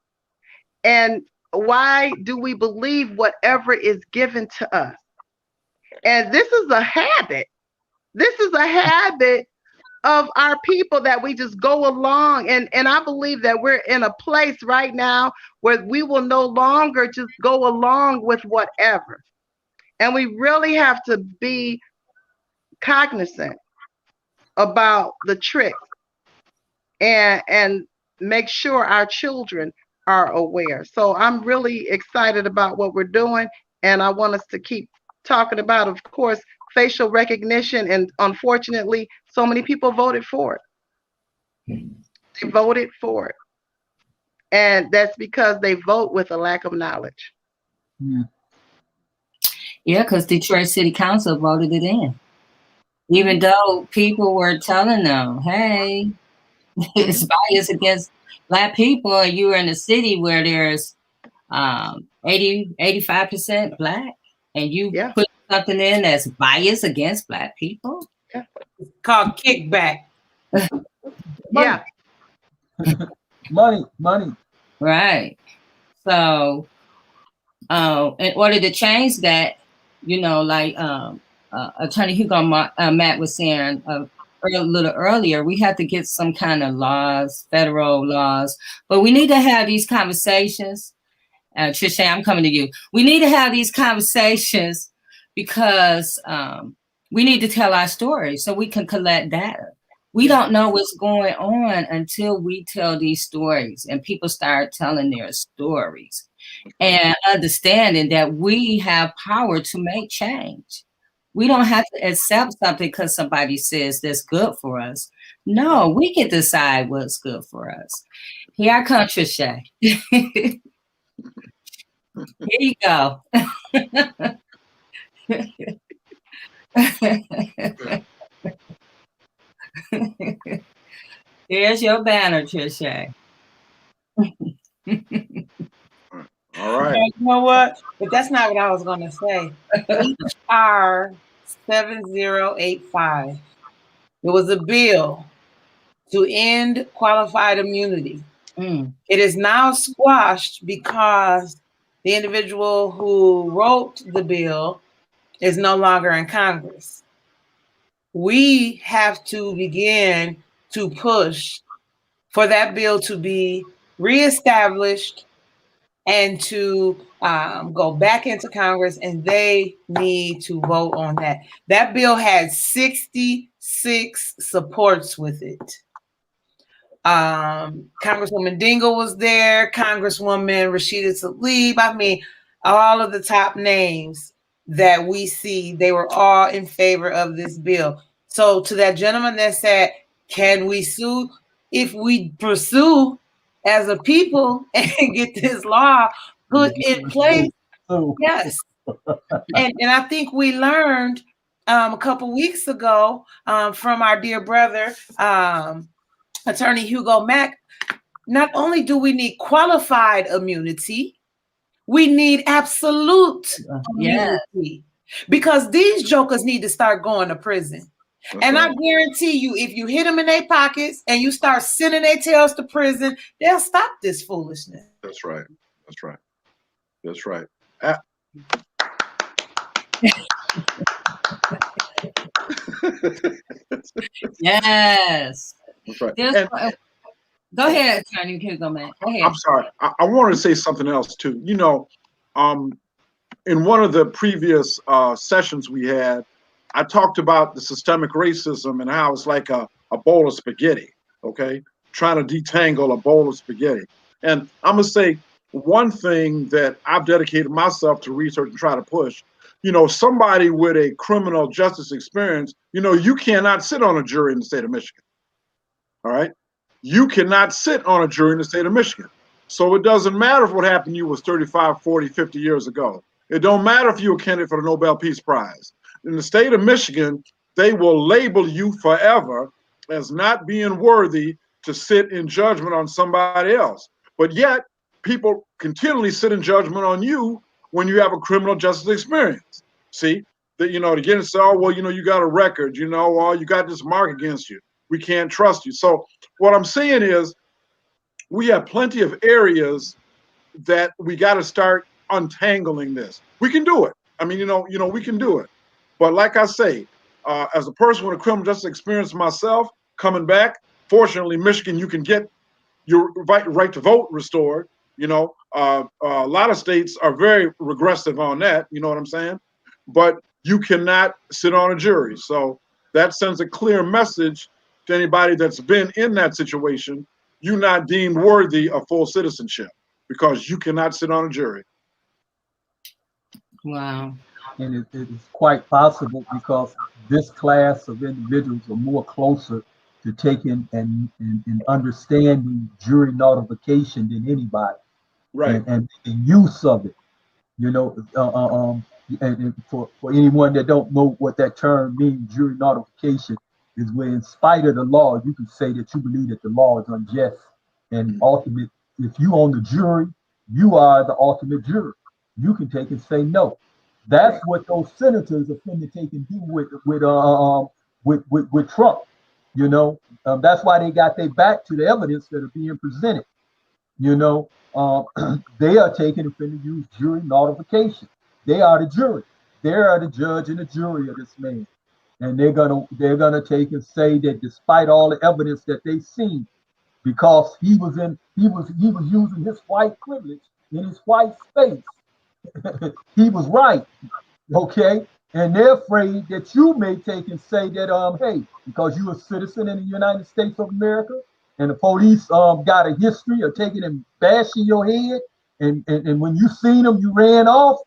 And why do we believe whatever is given to us? And this is a habit. This is a habit of our people that we just go along. And I believe that we're in a place right now where we will no longer just go along with whatever. And we really have to be cognizant about the tricks and make sure our children are aware. So I'm really excited about what we're doing. And I want us to keep talking about, of course, facial recognition. And unfortunately, so many people voted for it. They voted for it. And that's because they vote with a lack of knowledge. Yeah, because Detroit City Council voted it in. Even though people were telling them, hey, it's bias against Black people, and you were in a city where there's 85% Black, and you put something in that's biased against Black people. Yeah. It's called kickback. Yeah. Money. Right. So in order to change that, like Attorney Hugo Matt was saying a little earlier, we have to get some kind of laws, federal laws, but we need to have these conversations. Trisha, I'm coming to you. We need to have these conversations because we need to tell our story so we can collect data. We don't know what's going on until we tell these stories and people start telling their stories and understanding that we have power to make change. We don't have to accept something because somebody says that's good for us. No, we can decide what's good for us. Here I come, Trisha. Here you go. Here's your banner, Trisha. All right. You know what? But that's not what I was going to say. HR 7085. It was a bill to end qualified immunity. It is now squashed because the individual who wrote the bill is no longer in Congress. We have to begin to push for that bill to be reestablished and to go back into Congress, and they need to vote on that. That bill had 66 supports with it. Congresswoman Dingell was there, Congresswoman Rashida Tlaib. I mean, all of the top names that we see, they were all in favor of this bill. So to that gentleman that said, can we sue? If we pursue as a people and get this law put in place, yes. And I think we learned a couple weeks ago from our dear brother, Attorney Hugo Mack, not only do we need qualified immunity, we need absolute Yeah. immunity, because these jokers need to start going to prison. That's And right. I guarantee you, if you hit them in their pockets and you start sending their tails to prison, they'll stop this foolishness. That's right. That's right. That's right. Yes. That's right. There's, And go ahead, attorney. You can go, man. Go ahead. I'm sorry. I wanted to say something else too. You know, in one of the previous sessions we had, I talked about the systemic racism and how it's like a bowl of spaghetti, okay? Trying to detangle a bowl of spaghetti. And I'm going to say one thing that I've dedicated myself to research and try to push. You know, somebody with a criminal justice experience, you know, you cannot sit on a jury in the state of Michigan. All right? You cannot sit on a jury in the state of Michigan. So it doesn't matter if what happened to you was 35, 40, 50 years ago. It don't matter if you were a candidate for the Nobel Peace Prize. In the state of Michigan, they will label you forever as not being worthy to sit in judgment on somebody else. But yet, people continually sit in judgment on you when you have a criminal justice experience. See, that, you know, to get and say, oh, well, you know, you got a record, you know, oh, you got this mark against you. We can't trust you. So what I'm saying is, we have plenty of areas that we got to start untangling this. We can do it. I mean, you know, we can do it. But like I say, as a person with a criminal justice experience myself, coming back, fortunately, Michigan, you can get your right to vote restored. You know, a lot of states are very regressive on that. You know what I'm saying? But you cannot sit on a jury. So that sends a clear message to anybody that's been in that situation. You're not deemed worthy of full citizenship because you cannot sit on a jury. Wow. And it is quite possible because this class of individuals are more closer to taking and understanding jury notification than anybody, Right. and making use of it. You know, and for anyone that don't know what that term means, jury notification is where, in spite of the law, you can say that you believe that the law is unjust, and ultimate. If you on the jury, you are the ultimate jury. You can take and say no. That's what those senators are finna take and do with Trump. You know, that's why they got their back to the evidence that are being presented. You know, they are taking and finna use jury notification. They are the jury. They are the judge and the jury of this man, and they're gonna take and say that despite all the evidence that they've seen, because he was using his white privilege in his white space, he was right. Okay, and they're afraid that you may take and say that hey, because you're a citizen in the United States of America, and the police got a history of taking and bashing your head, and when you seen them, you ran off,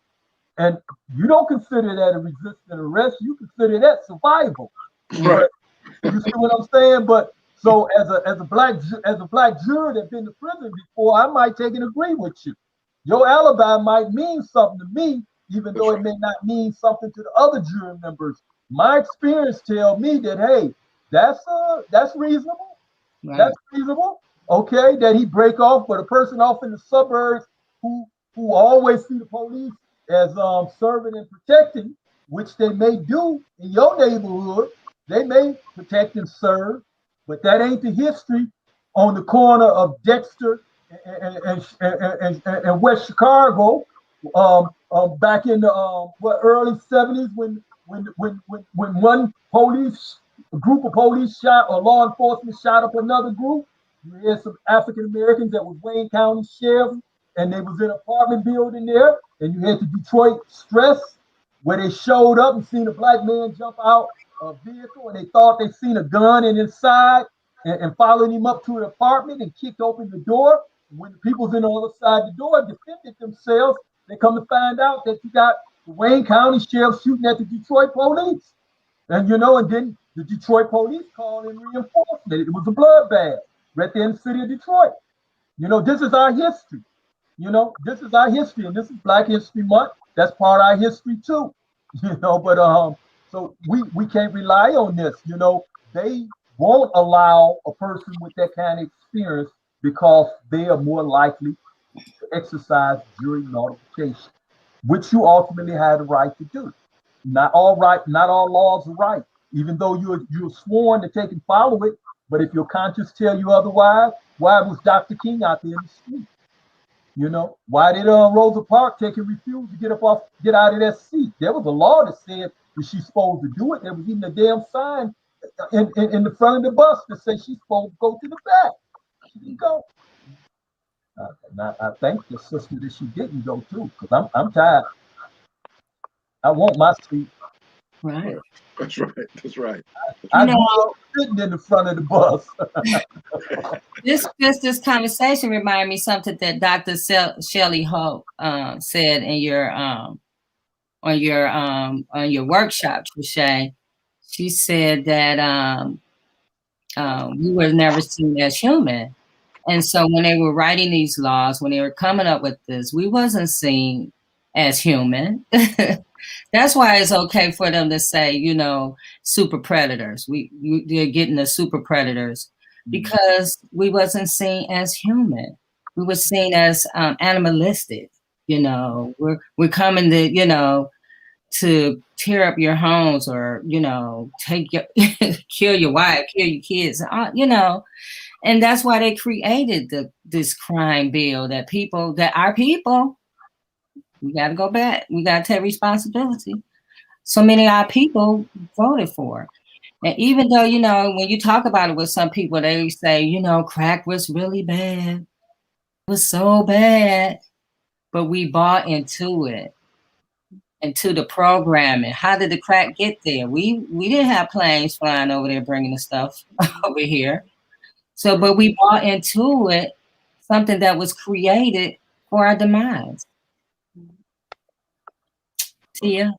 and you don't consider that a resisting arrest. You consider that survival. Right. You see what I'm saying? But so as a black juror that's been to prison before, I might take and agree with you. Your alibi might mean something to me, even though it may not mean something to the other jury members. My experience tell me that hey, that's reasonable. Right. That's reasonable. Okay, that he break off, but a person off in the suburbs who always see the police as serving and protecting, which they may do in your neighborhood. They may protect and serve, but that ain't the history on the corner of Dexter and West Chicago back in the early 70s when one a group of police shot or law enforcement shot up another group. You had some African Americans that was Wayne County sheriff, and they was in an apartment building there, and you had the Detroit Stress where they showed up and seen a black man jump out a vehicle, and they thought they seen a gun inside, and followed him up to an apartment and kicked open the door. When the people's in the other side of the door defended themselves, they come to find out that you got the Wayne County sheriff shooting at the Detroit police. And and then the Detroit police called in reinforcement. It was a bloodbath right there in the city of Detroit. This is our history. This is our history, and this is Black History Month. That's part of our history too. But so we can't rely on this. They won't allow a person with that kind of experience because they are more likely to exercise jury notification, which you ultimately have the right to do. Not all laws are right, even though you're sworn to take and follow it. But if your conscience tell you otherwise, why was Dr. King out there in the street? You know, why did Rosa Parks take and refuse to get out of that seat? There was a law that said that she's supposed to do it. There was even a damn sign in the front of the bus that said she's supposed to go to the back. She didn't go. And I thank the sister that she didn't go to, because I'm tired. I want my seat. Right. That's right. That's right. I'm sitting in the front of the bus. This conversation reminded me something that Dr. Shelley Hope said in your on your workshop, Trisha. She said that we were never seen as human. And so when they were writing these laws, when they were coming up with this, we wasn't seen as human. That's why it's okay for them to say, you know, super predators. They're getting the super predators because we wasn't seen as human. We were seen as animalistic. You know, we're coming to, you know, to tear up your homes or, you know, take your kill your wife, kill your kids, you know. And that's why they created this crime bill that our people, we got to go back. We got to take responsibility. So many of our people voted for. And even though, you know, when you talk about it with some people, they say, you know, crack was really bad. It was so bad. But we bought into it, into the programming. How did the crack get there? We didn't have planes flying over there bringing the stuff over here. So, but we bought into it, something that was created for our demise. Tia?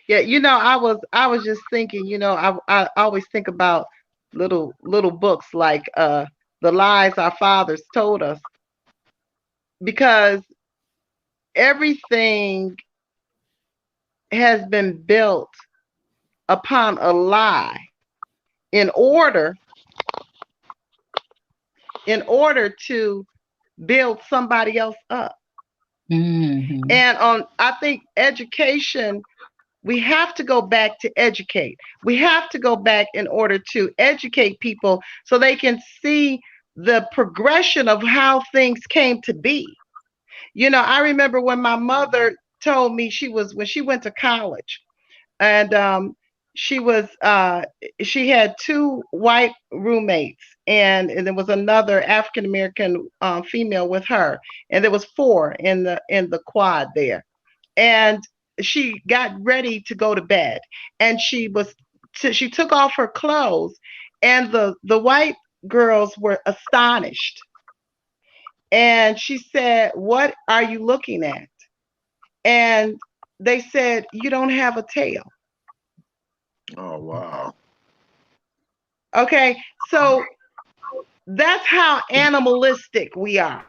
Yeah, you know, I was just thinking, you know, I always think about little books like The Lies Our Fathers Told Us, because everything has been built upon a lie in order to build somebody else up. Mm-hmm. And I think education, we have to go back to educate. We have to go back in order to educate people so they can see the progression of how things came to be. You know, I remember when my mother told me when she went to college, and she had two white roommates, and there was another African American female with her, and there was four in the quad there. And she got ready to go to bed, and she took off her clothes, and the white girls were astonished. And she said, "What are you looking at?" And they said, "You don't have a tail." Oh, wow. Okay, so that's how animalistic we are.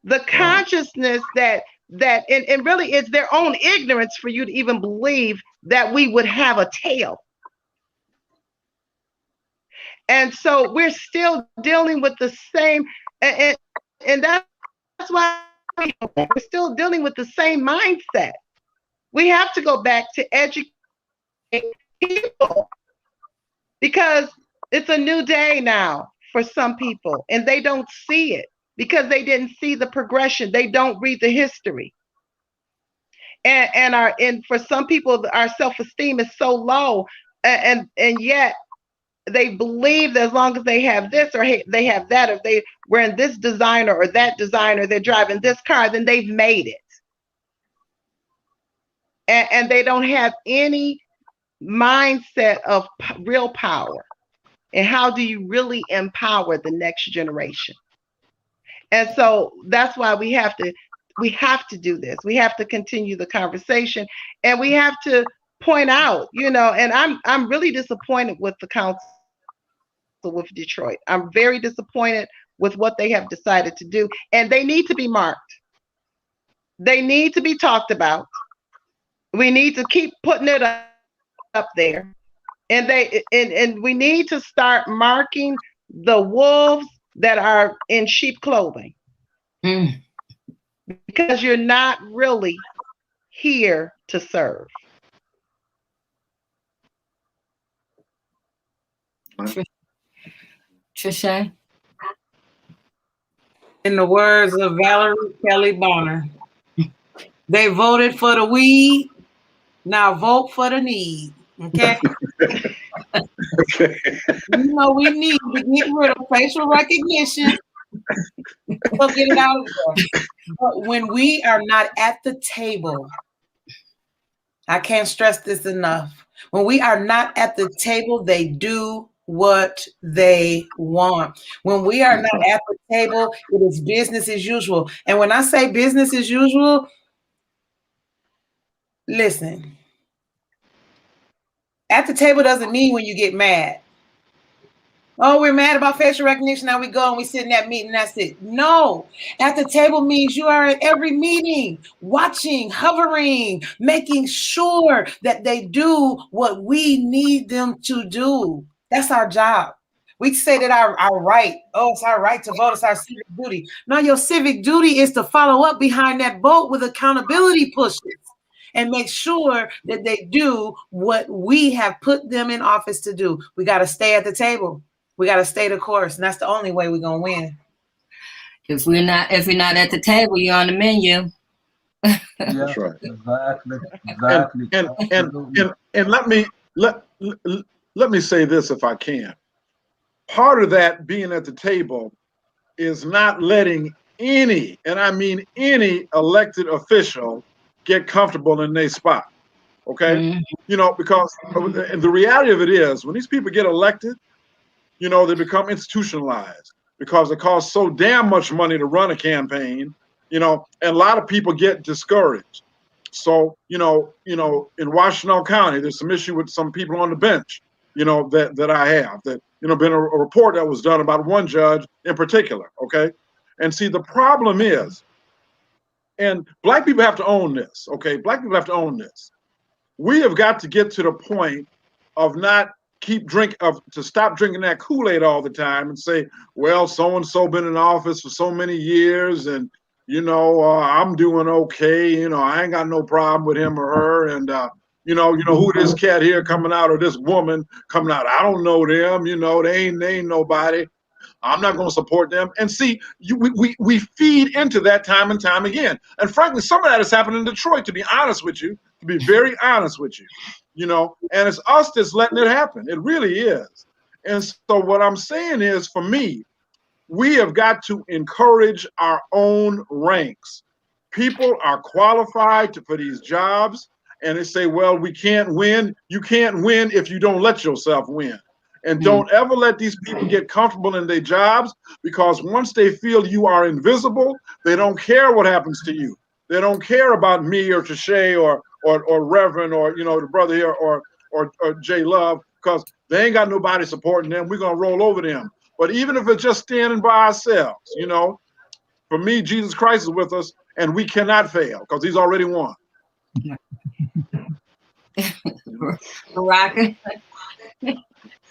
The consciousness that and really it's their own ignorance for you to even believe that we would have a tail. And so we're still dealing with the same, and that's why we're still dealing with the same mindset. We have to go back to educate people, because it's a new day now for some people, and they don't see it because they didn't see the progression. They don't read the history. And for some people, our self-esteem is so low, and yet they believe that as long as they have this or they have that, or they wearing this designer or that designer, they're driving this car, then they've made it. And they don't have any mindset of real power. And how do you really empower the next generation? And so that's why we have to do this. We have to continue the conversation, and we have to point out, you know, and I'm really disappointed with the council with Detroit. I'm very disappointed with what they have decided to do, and they need to be marked. They need to be talked about. We need to keep putting it up there. and we need to start marking the wolves that are in sheep clothing. Mm. Because you're not really here to serve. Trisha? In the words of Valerie Kelly Bonner, they voted for the weed. Now vote for the need. Okay. Okay. You know we need to get rid of facial recognition. So get it out of there. But when we are not at the table, I can't stress this enough. When we are not at the table, they do what they want. When we are not at the table, it is business as usual. And when I say business as usual, listen, at the table doesn't mean when you get mad. Oh, we're mad about facial recognition. Now we go and we sit in that meeting. That's it. No, at the table means you are at every meeting, watching, hovering, making sure that they do what we need them to do. That's our job. We say that our right, oh, it's our right to vote, it's our civic duty. No, your civic duty is to follow up behind that vote with accountability pushes and make sure that they do what we have put them in office to do. We got to stay at the table. We got to stay the course, and that's the only way we're gonna win. If we're not at the table, you're on the menu. Yeah, That's right. Exactly. And let me say this if I can. Part of that being at the table is not letting any, and I mean any elected official get comfortable in their spot. Okay? Mm-hmm. You know, because the reality of it is when these people get elected, you know, they become institutionalized because it costs so damn much money to run a campaign, you know, and a lot of people get discouraged. So, you know, in Washington County, there's some issue with some people on the bench, you know, that I have that, you know, been a report that was done about one judge in particular. Okay. And see, the problem is, and black people have to own this. Okay. Black people have to own this. We have got to get to the point of not to stop drinking that Kool-Aid all the time and say, well, so-and-so been in office for so many years and, you know, I'm doing okay. You know, I ain't got no problem with him or her. And, you know, who this cat here coming out or this woman coming out, I don't know them, you know, they ain't nobody. I'm not going to support them. And see, we feed into that time and time again. And frankly, some of that has happened in Detroit, to be honest with you, to be very honest with you, you know, and it's us that's letting it happen. It really is. And so what I'm saying is, for me, we have got to encourage our own ranks. People are qualified for these jobs, and they say, well, we can't win. You can't win if you don't let yourself win. And don't ever let these people get comfortable in their jobs, because once they feel you are invisible, they don't care what happens to you. They don't care about me or Tashay or Reverend or, you know, the brother here or J Love, because they ain't got nobody supporting them. We're going to roll over them. But even if it's just standing by ourselves, you know, for me, Jesus Christ is with us, and we cannot fail because he's already won. Rocker.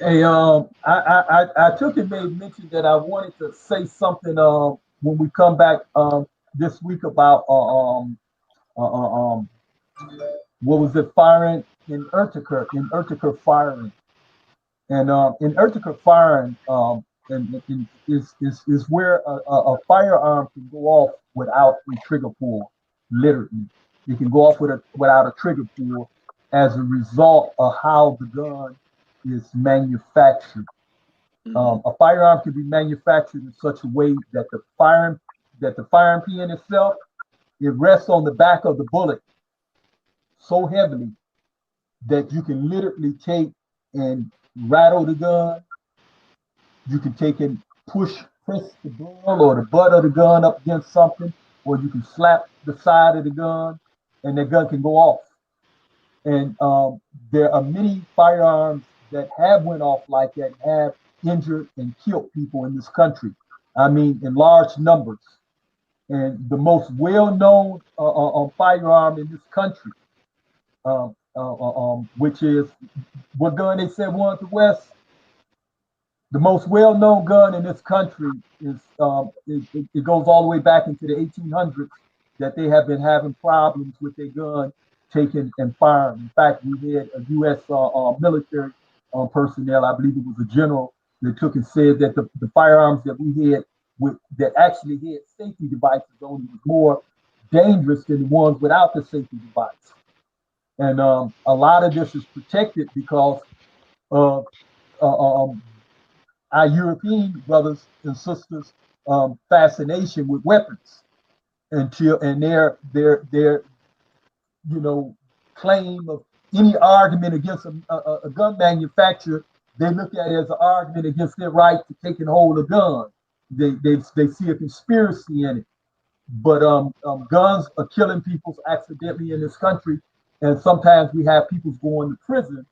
Hey, I took and made mention that I wanted to say something when we come back this week about what was it, firing in Utica firing, and in Utica firing and is where a firearm can go off without a trigger pull. Literally, it can go off without a trigger pull as a result of how the gun is manufactured. A firearm can be manufactured in such a way that the firearm pin itself, it rests on the back of the bullet so heavily that you can literally take and rattle the gun. You can take and press the barrel or the butt of the gun up against something, or you can slap the side of the gun and the gun can go off. And there are many firearms that have went off like that, have injured and killed people in this country. I mean, in large numbers. And the most well-known firearm in this country which is what gun they said won the West. The most well-known gun in this country is it goes all the way back into the 1800s that they have been having problems with their gun taken and firing. In fact, we had a U.S. Military personnel, I believe it was a general, that took and said that the firearms that we had that actually had safety devices on was more dangerous than the ones without the safety device. And a lot of this is protected because of our European brothers and sisters' fascination with weapons and their claim of any argument against a gun manufacturer, they look at it as an argument against their right to take and hold a gun. They see a conspiracy in it. But guns are killing people accidentally in this country, and sometimes we have people going to prison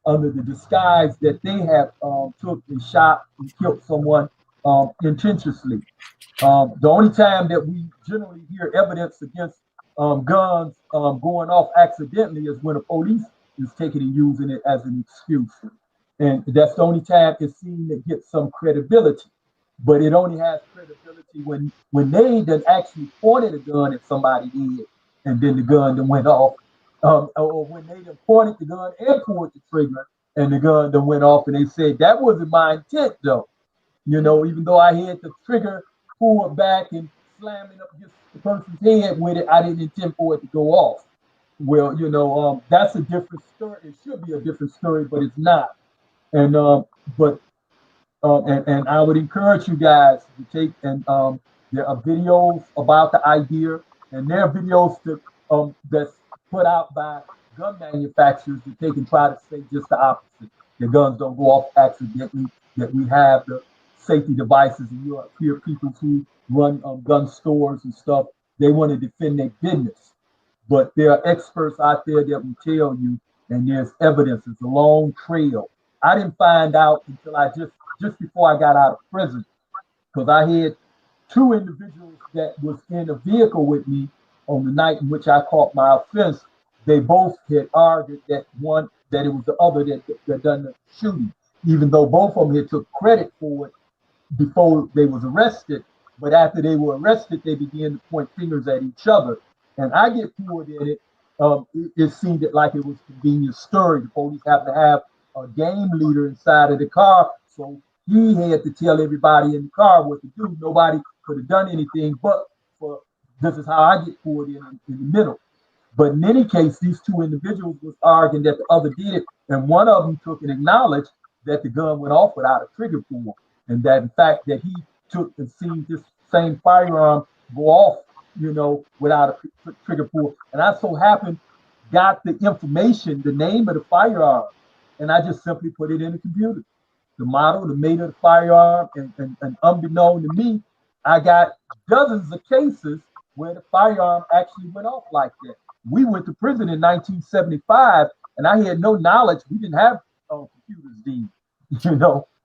under the disguise that they have took and shot and killed someone intentionally. The only time that we generally hear evidence against guns going off accidentally is when a police is taking and using it as an excuse. And that's the only time it's seen to get some credibility. But it only has credibility when they done actually pointed a gun at somebody's head and then the gun then went off. Or when they done pointed the gun and pulled the trigger and the gun then went off and they said, that wasn't my intent though. Even though I had the trigger pulled back and slamming up against the person's head with it, I didn't intend for it to go off. Well, that's a different story. It should be a different story, but it's not. And and I would encourage you guys to take and there are videos about the idea, and there are videos that's put out by gun manufacturers that they can try to say just the opposite. The guns don't go off accidentally, that we have the safety devices, and you hear people who run gun stores and stuff, they want to defend their business. But there are experts out there that will tell you, and there's evidence, it's a long trail. I didn't find out until I just before I got out of prison, because I had two individuals that was in a vehicle with me on the night in which I caught my offense. They both had argued that it was the other that done the shooting, even though both of them had took credit for it before they was arrested. But after they were arrested, they began to point fingers at each other. And I get pulled in it. It seemed like it was a convenient story. The police have to have a game leader inside of the car, so he had to tell everybody in the car what to do. Nobody could have done anything, but for this is how I get pulled in the middle. But in any case, these two individuals was arguing that the other did it, and one of them took and acknowledged that the gun went off without a trigger pull, and that in fact that he took and seen this same firearm go off, without a trigger pull. And I so happened got the information, the name of the firearm, and I just simply put it in the computer. The model, the mate of the firearm, and unbeknown to me, I got dozens of cases where the firearm actually went off like that. We went to prison in 1975, and I had no knowledge. We didn't have computers then.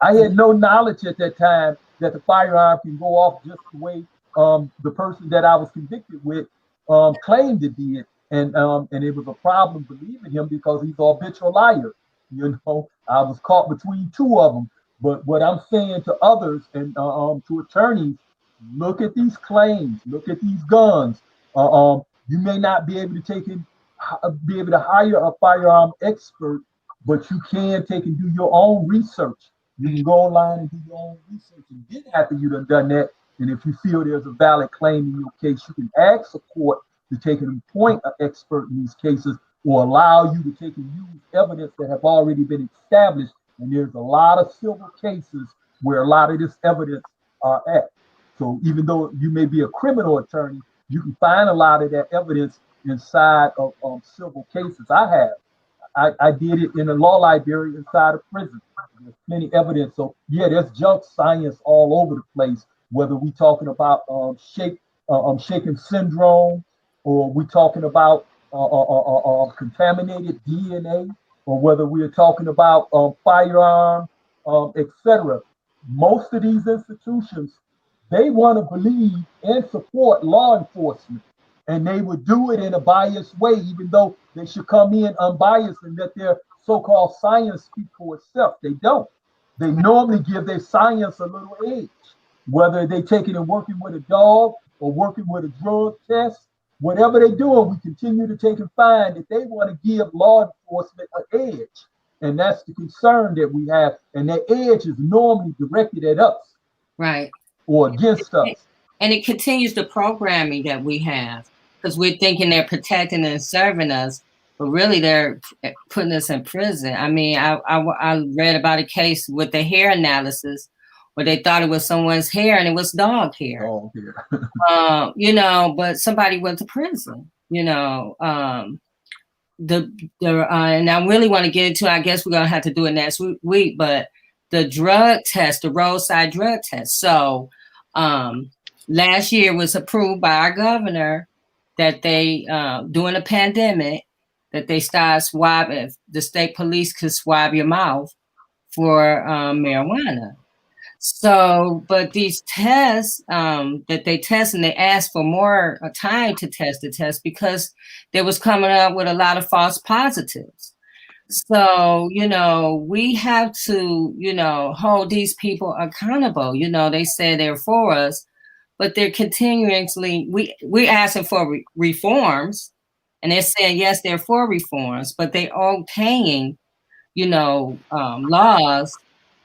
I had no knowledge at that time that the firearm can go off just the way the person that I was convicted with claimed it did. And it was a problem believing him because he's a habitual liar. I was caught between two of them. But what I'm saying to others and to attorneys, look at these claims, look at these guns. You may not be able to hire a firearm expert, but you can take and do your own research. You can go online and do your own research. And then after you've done that, and if you feel there's a valid claim in your case, you can ask a court to take and appoint an expert in these cases, or allow you to take and use evidence that have already been established. And there's a lot of civil cases where a lot of this evidence are at. So even though you may be a criminal attorney, you can find a lot of that evidence inside of civil cases. I did it in a law library inside of prison. There's plenty of evidence. So yeah, there's junk science all over the place, whether we're talking about shaken syndrome, or we're talking about contaminated DNA, or whether we're talking about firearm, etc. Most of these institutions, they want to believe and support law enforcement, and they would do it in a biased way, even though they should come in unbiased and let their so-called science speak for itself. They don't. They normally give their science a little edge, whether they take it and working with a dog or working with a drug test. Whatever they're doing, we continue to take and find that they want to give law enforcement an edge. And that's the concern that we have. And that edge is normally directed at us. Right. Or against us. And it continues the programming that we have, because we're thinking they're protecting and serving us, but really they're putting us in prison. I mean, I read about a case with the hair analysis where they thought it was someone's hair and it was dog hair. Dog hair. You know, but somebody went to prison, you know. And I really want to get into, I guess we're going to have to do it next week, but the drug test, the roadside drug test. So last year was approved by our governor that they, during the pandemic, that they start swabbing, the state police could swab your mouth for marijuana. So, but these tests that they test, and they asked for more time to test the test because they was coming up with a lot of false positives. So, you know, we have to, you know, hold these people accountable. You know, they say they're for us, but they're continuously, we're asking for reforms, and they're saying, yes, they're for reforms, but they are paying, you know, laws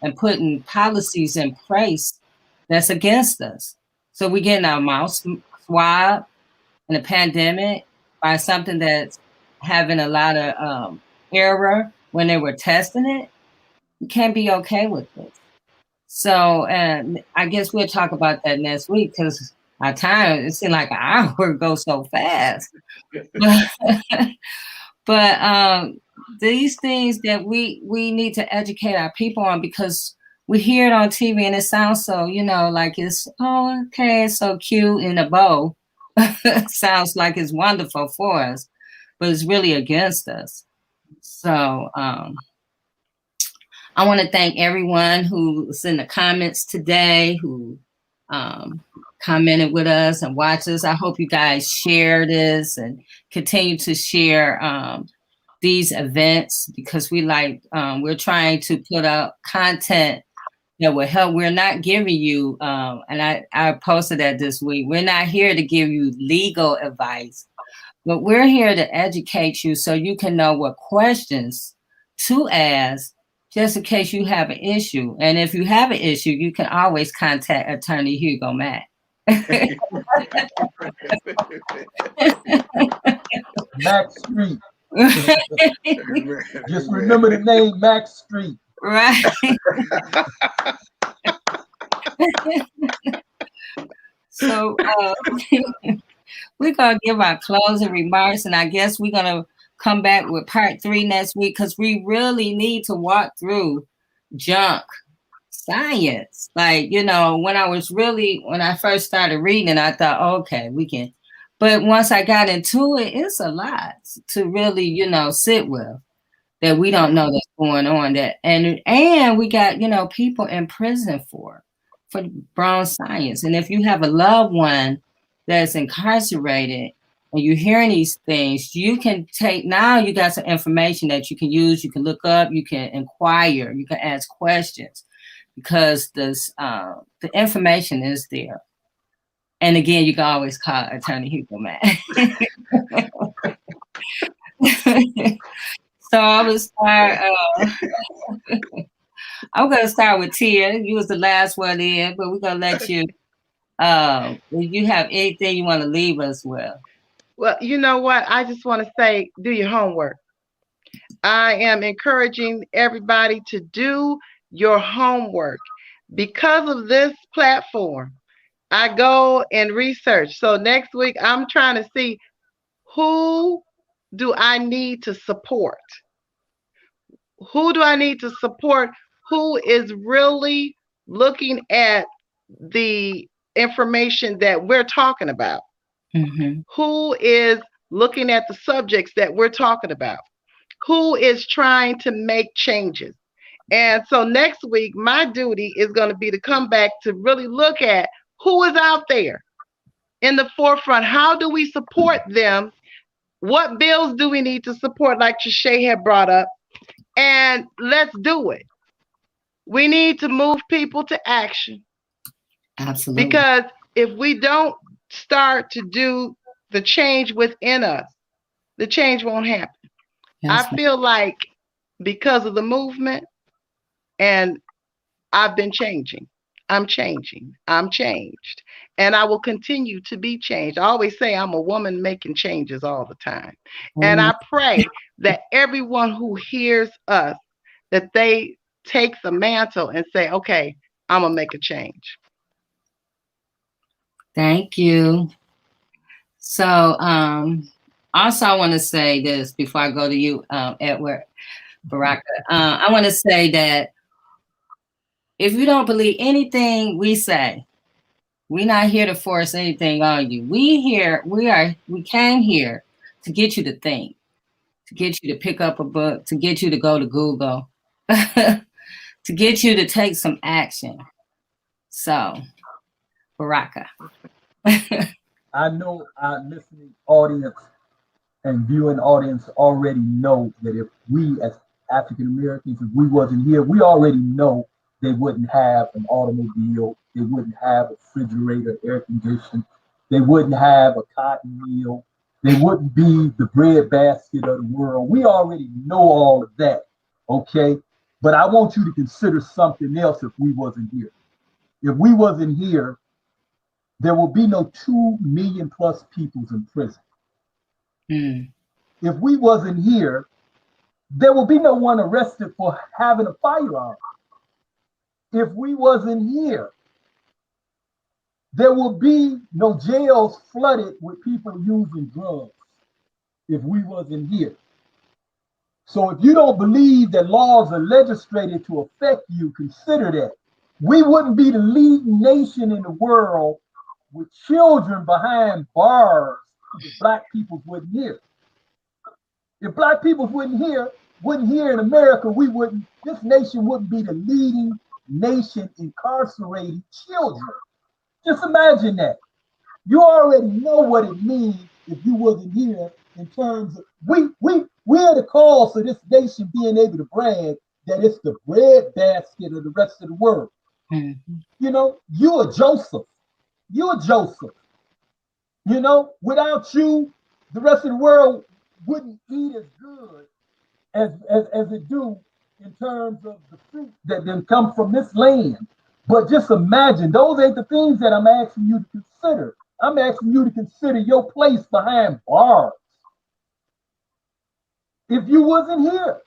and putting policies in place that's against us. So we're getting our mouth swabbed in a pandemic by something that's having a lot of error when they were testing it. You can't be okay with this. So, and I guess we'll talk about that next week because our time, it seemed like an hour goes so fast. But these things that we need to educate our people on, because we hear it on TV and it sounds so, you know, like it's, oh, okay, it's so cute in a bow. Sounds like it's wonderful for us, but it's really against us. So I want to thank everyone who's in the comments today, who commented with us and watched us. I hope you guys share this and continue to share these events, because we like, we're trying to put out content that will help. We're not giving you, and I posted that this week, we're not here to give you legal advice, but we're here to educate you so you can know what questions to ask just in case you have an issue. And if you have an issue, you can always contact Attorney Hugo Mack. Max Street. Just remember the name Max Street. Right. So we're going to give our closing remarks, and I guess we're going to come back with part 3 next week, because we really need to walk through junk science. Like, you know, when I first started reading, I thought, okay, we can. But once I got into it, it's a lot to really, you know, sit with, that we don't know that's going on. That and we got, you know, people in prison for brown science. And if you have a loved one that's incarcerated and you're hearing these things, you can now you got some information that you can use, you can look up, you can inquire, you can ask questions, because this the information is there. And again, you can always call Attorney Hugo Mack. So I will start. I'm going to start with Tia. You was the last one in, but we're going to let you. If you have anything you want to leave us with. Well, you know what? I just want to say, do your homework. I am encouraging everybody to do your homework. Because of this platform, I go and research. So next week, I'm trying to see, who do I need to support? Who do I need to support? Who is really looking at the information that we're talking about? Mm-hmm. Who is looking at the subjects that we're talking about? Who is trying to make changes? And so next week, my duty is going to be to come back to really look at who is out there in the forefront. How do we support them What bills do we need to support, like Trishea had brought up? And let's do it. We need to move people to action. Absolutely. Because if we don't start to do the change within us, the change won't happen. Yes, I feel like because of the movement, and I've been changing. I'm changing. I'm changed. And I will continue to be changed. I always say I'm a woman making changes all the time. And I pray that everyone who hears us, that they take the mantle and say, okay, I'm going to make a change. Thank you. So also I want to say this before I go to you, Edward Baraka. I want to say that if you don't believe anything we say, we're not here to force anything on you. We came here to get you to think, to get you to pick up a book, to get you to go to Google, to get you to take some action. So, Baraka. I know our listening audience and viewing audience already know that if we as African Americans, if we wasn't here, we already know they wouldn't have an automobile, they wouldn't have a refrigerator, air conditioning, they wouldn't have a cotton mill, they wouldn't be the breadbasket of the world. We already know all of that, okay? But I want you to consider something else if we wasn't here. If we wasn't here, there will be no 2 million plus people in prison. If we wasn't here, there will be no one arrested for having a firearm. If we wasn't here, there will be no jails flooded with people using drugs. If we wasn't here. So if you don't believe that laws are legislated to affect you, consider that. We wouldn't be the leading nation in the world with children behind bars if black people wasn't here. If black people wasn't here in America, this nation wouldn't be the leading nation incarcerating children. Just imagine that. You already know what it means if you wasn't here in terms of, we're the cause of this nation being able to brag that it's the breadbasket of the rest of the world. Mm-hmm. You know, you're Joseph. You're Joseph. You know, without you, the rest of the world wouldn't eat as good as it do in terms of the fruit that then come from this land. But just imagine, those ain't the things that I'm asking you to consider. I'm asking you to consider your place behind bars. If you wasn't here,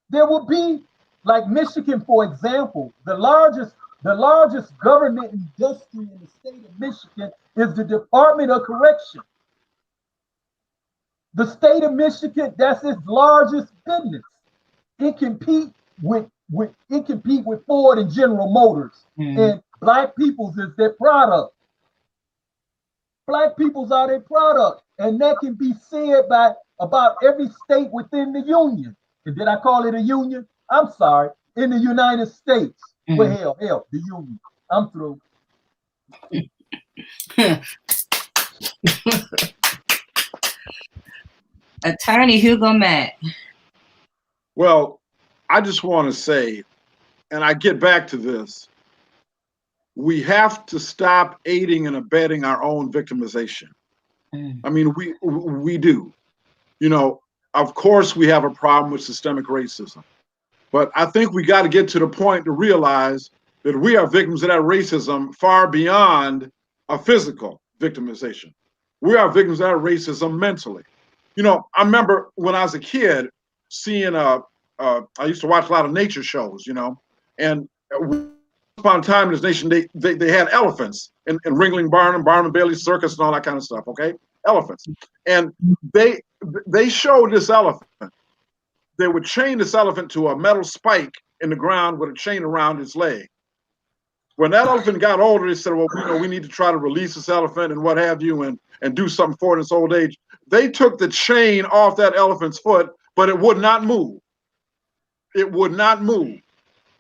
there would be, like Michigan, for example, the largest government industry in the state of Michigan is the Department of Correction. The state of Michigan, that's its largest business. It compete with Ford and General Motors, and black people's is their product. Black people's are their product, and that can be said by about every state within the union. And did I call it a union? I'm sorry, in the United States. Well, hell, the union. I'm through. Attorney Hugo Mack. Well, I just want to say, and I get back to this, we have to stop aiding and abetting our own victimization. I mean, we do. You know, of course we have a problem with systemic racism, but I think we got to get to the point to realize that we are victims of that racism far beyond a physical victimization. We are victims of that racism mentally. You know, I remember when I was a kid seeing I used to watch a lot of nature shows, you know, and upon a time in this nation, they had elephants in Ringling Barnum, Barnum and Bailey Circus and all that kind of stuff, okay? Elephants. And they showed this elephant. They would chain this elephant to a metal spike in the ground with a chain around its leg. When that elephant got older, they said, well, you know, we need to try to release this elephant and what have you and do something for it in its old age. They took the chain off that elephant's foot, but it would not move. It would not move.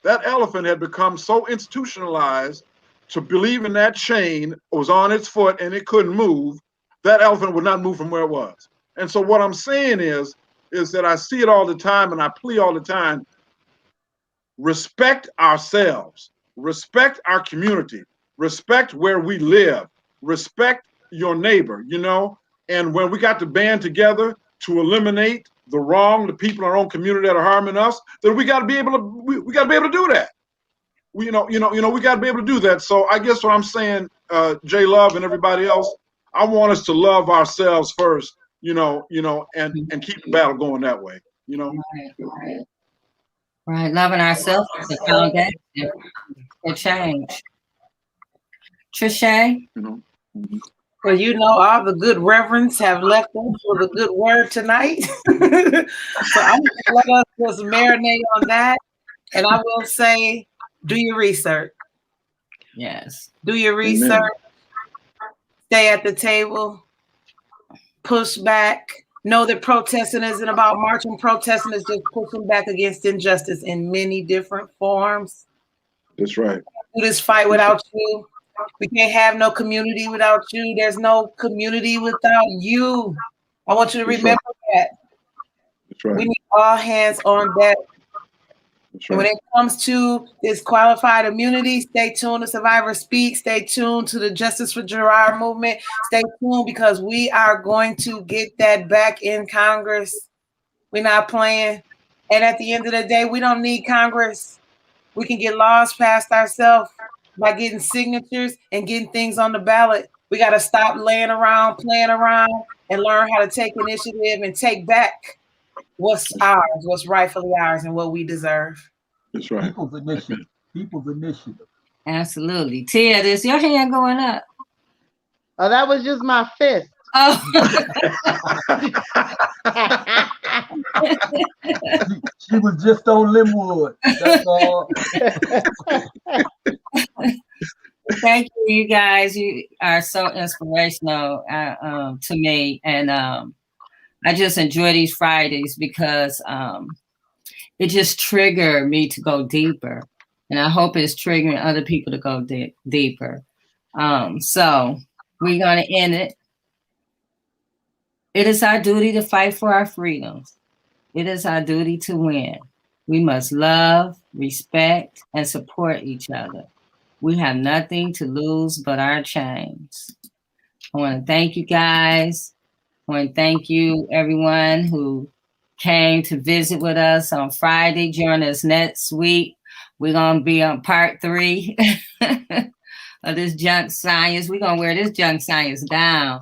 That elephant had become so institutionalized to believe in that chain was on its foot and it couldn't move. That elephant would not move from where it was. And so what I'm saying is that I see it all the time and I plea all the time. Respect ourselves, respect our community, respect where we live, respect your neighbor, you know? And when we got to band together to eliminate the wrong, the people in our own community that are harming us, then we got to be able to, we got to be able to do that. We, we got to be able to do that. So I guess what I'm saying, J Love and everybody else, I want us to love ourselves first, and keep the battle going that way, you know? Right. Loving ourselves is the foundation for change. Trisha? Well, all the good reverends have left us with a good word tonight. So I'm going to let us just marinate on that. And I will say, do your research. Yes. Do your research. Amen. Stay at the table. Push back. Know that protesting isn't about marching. Protesting is just pushing back against injustice in many different forms. That's right. Do this fight without you. We can't have no community without you. There's no community without you. I want you to remember that. That's right. We need all hands on deck. That's right. And when it comes to this qualified immunity, stay tuned to Survivor Speak. Stay tuned to the Justice for Gerard movement. Stay tuned because we are going to get that back in Congress. We're not playing. And at the end of the day, we don't need Congress. We can get laws passed ourselves by getting signatures and getting things on the ballot. We got to stop laying around, playing around, and learn how to take initiative and take back what's ours, what's rightfully ours, and what we deserve. That's right. People's initiative. People's initiative. Absolutely. Tia, is your hand going up? Oh, that was just my fist. Oh. she was just on Linwood. That's all. Thank you, you guys. You are so inspirational to me. And I just enjoy these Fridays because it just triggered me to go deeper. And I hope it's triggering other people to go deeper. So we're going to end it. It is our duty to fight for our freedoms. It is our duty to win. We must love, respect, and support each other. We have nothing to lose but our chains. I want to thank you guys. I want to thank you, everyone who came to visit with us on Friday. Join us next week. We're going to be on part 3 of this junk science. We're going to wear this junk science down.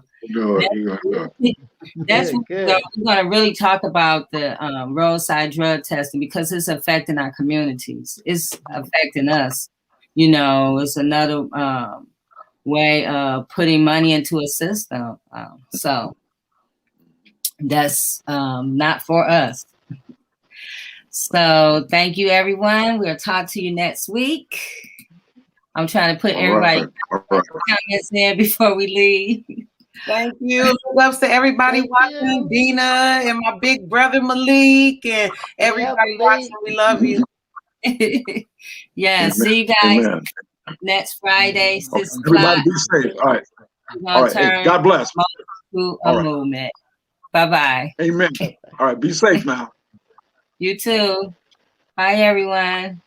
That's what we're going to really talk about the roadside drug testing because it's affecting our communities. It's affecting us. It's another way of putting money into a system. So that's not for us. So thank you, everyone. We'll talk to you next week. I'm trying to put everybody comments in before we leave. Thank you. Loves to everybody watching, Dina and my big brother Malik and everybody watching. We love you. Yeah, see you guys next Friday. Everybody be safe. All right. All right. Hey, God bless. To a movement. Bye-bye. Amen. All right. Be safe now. You too. Bye, everyone.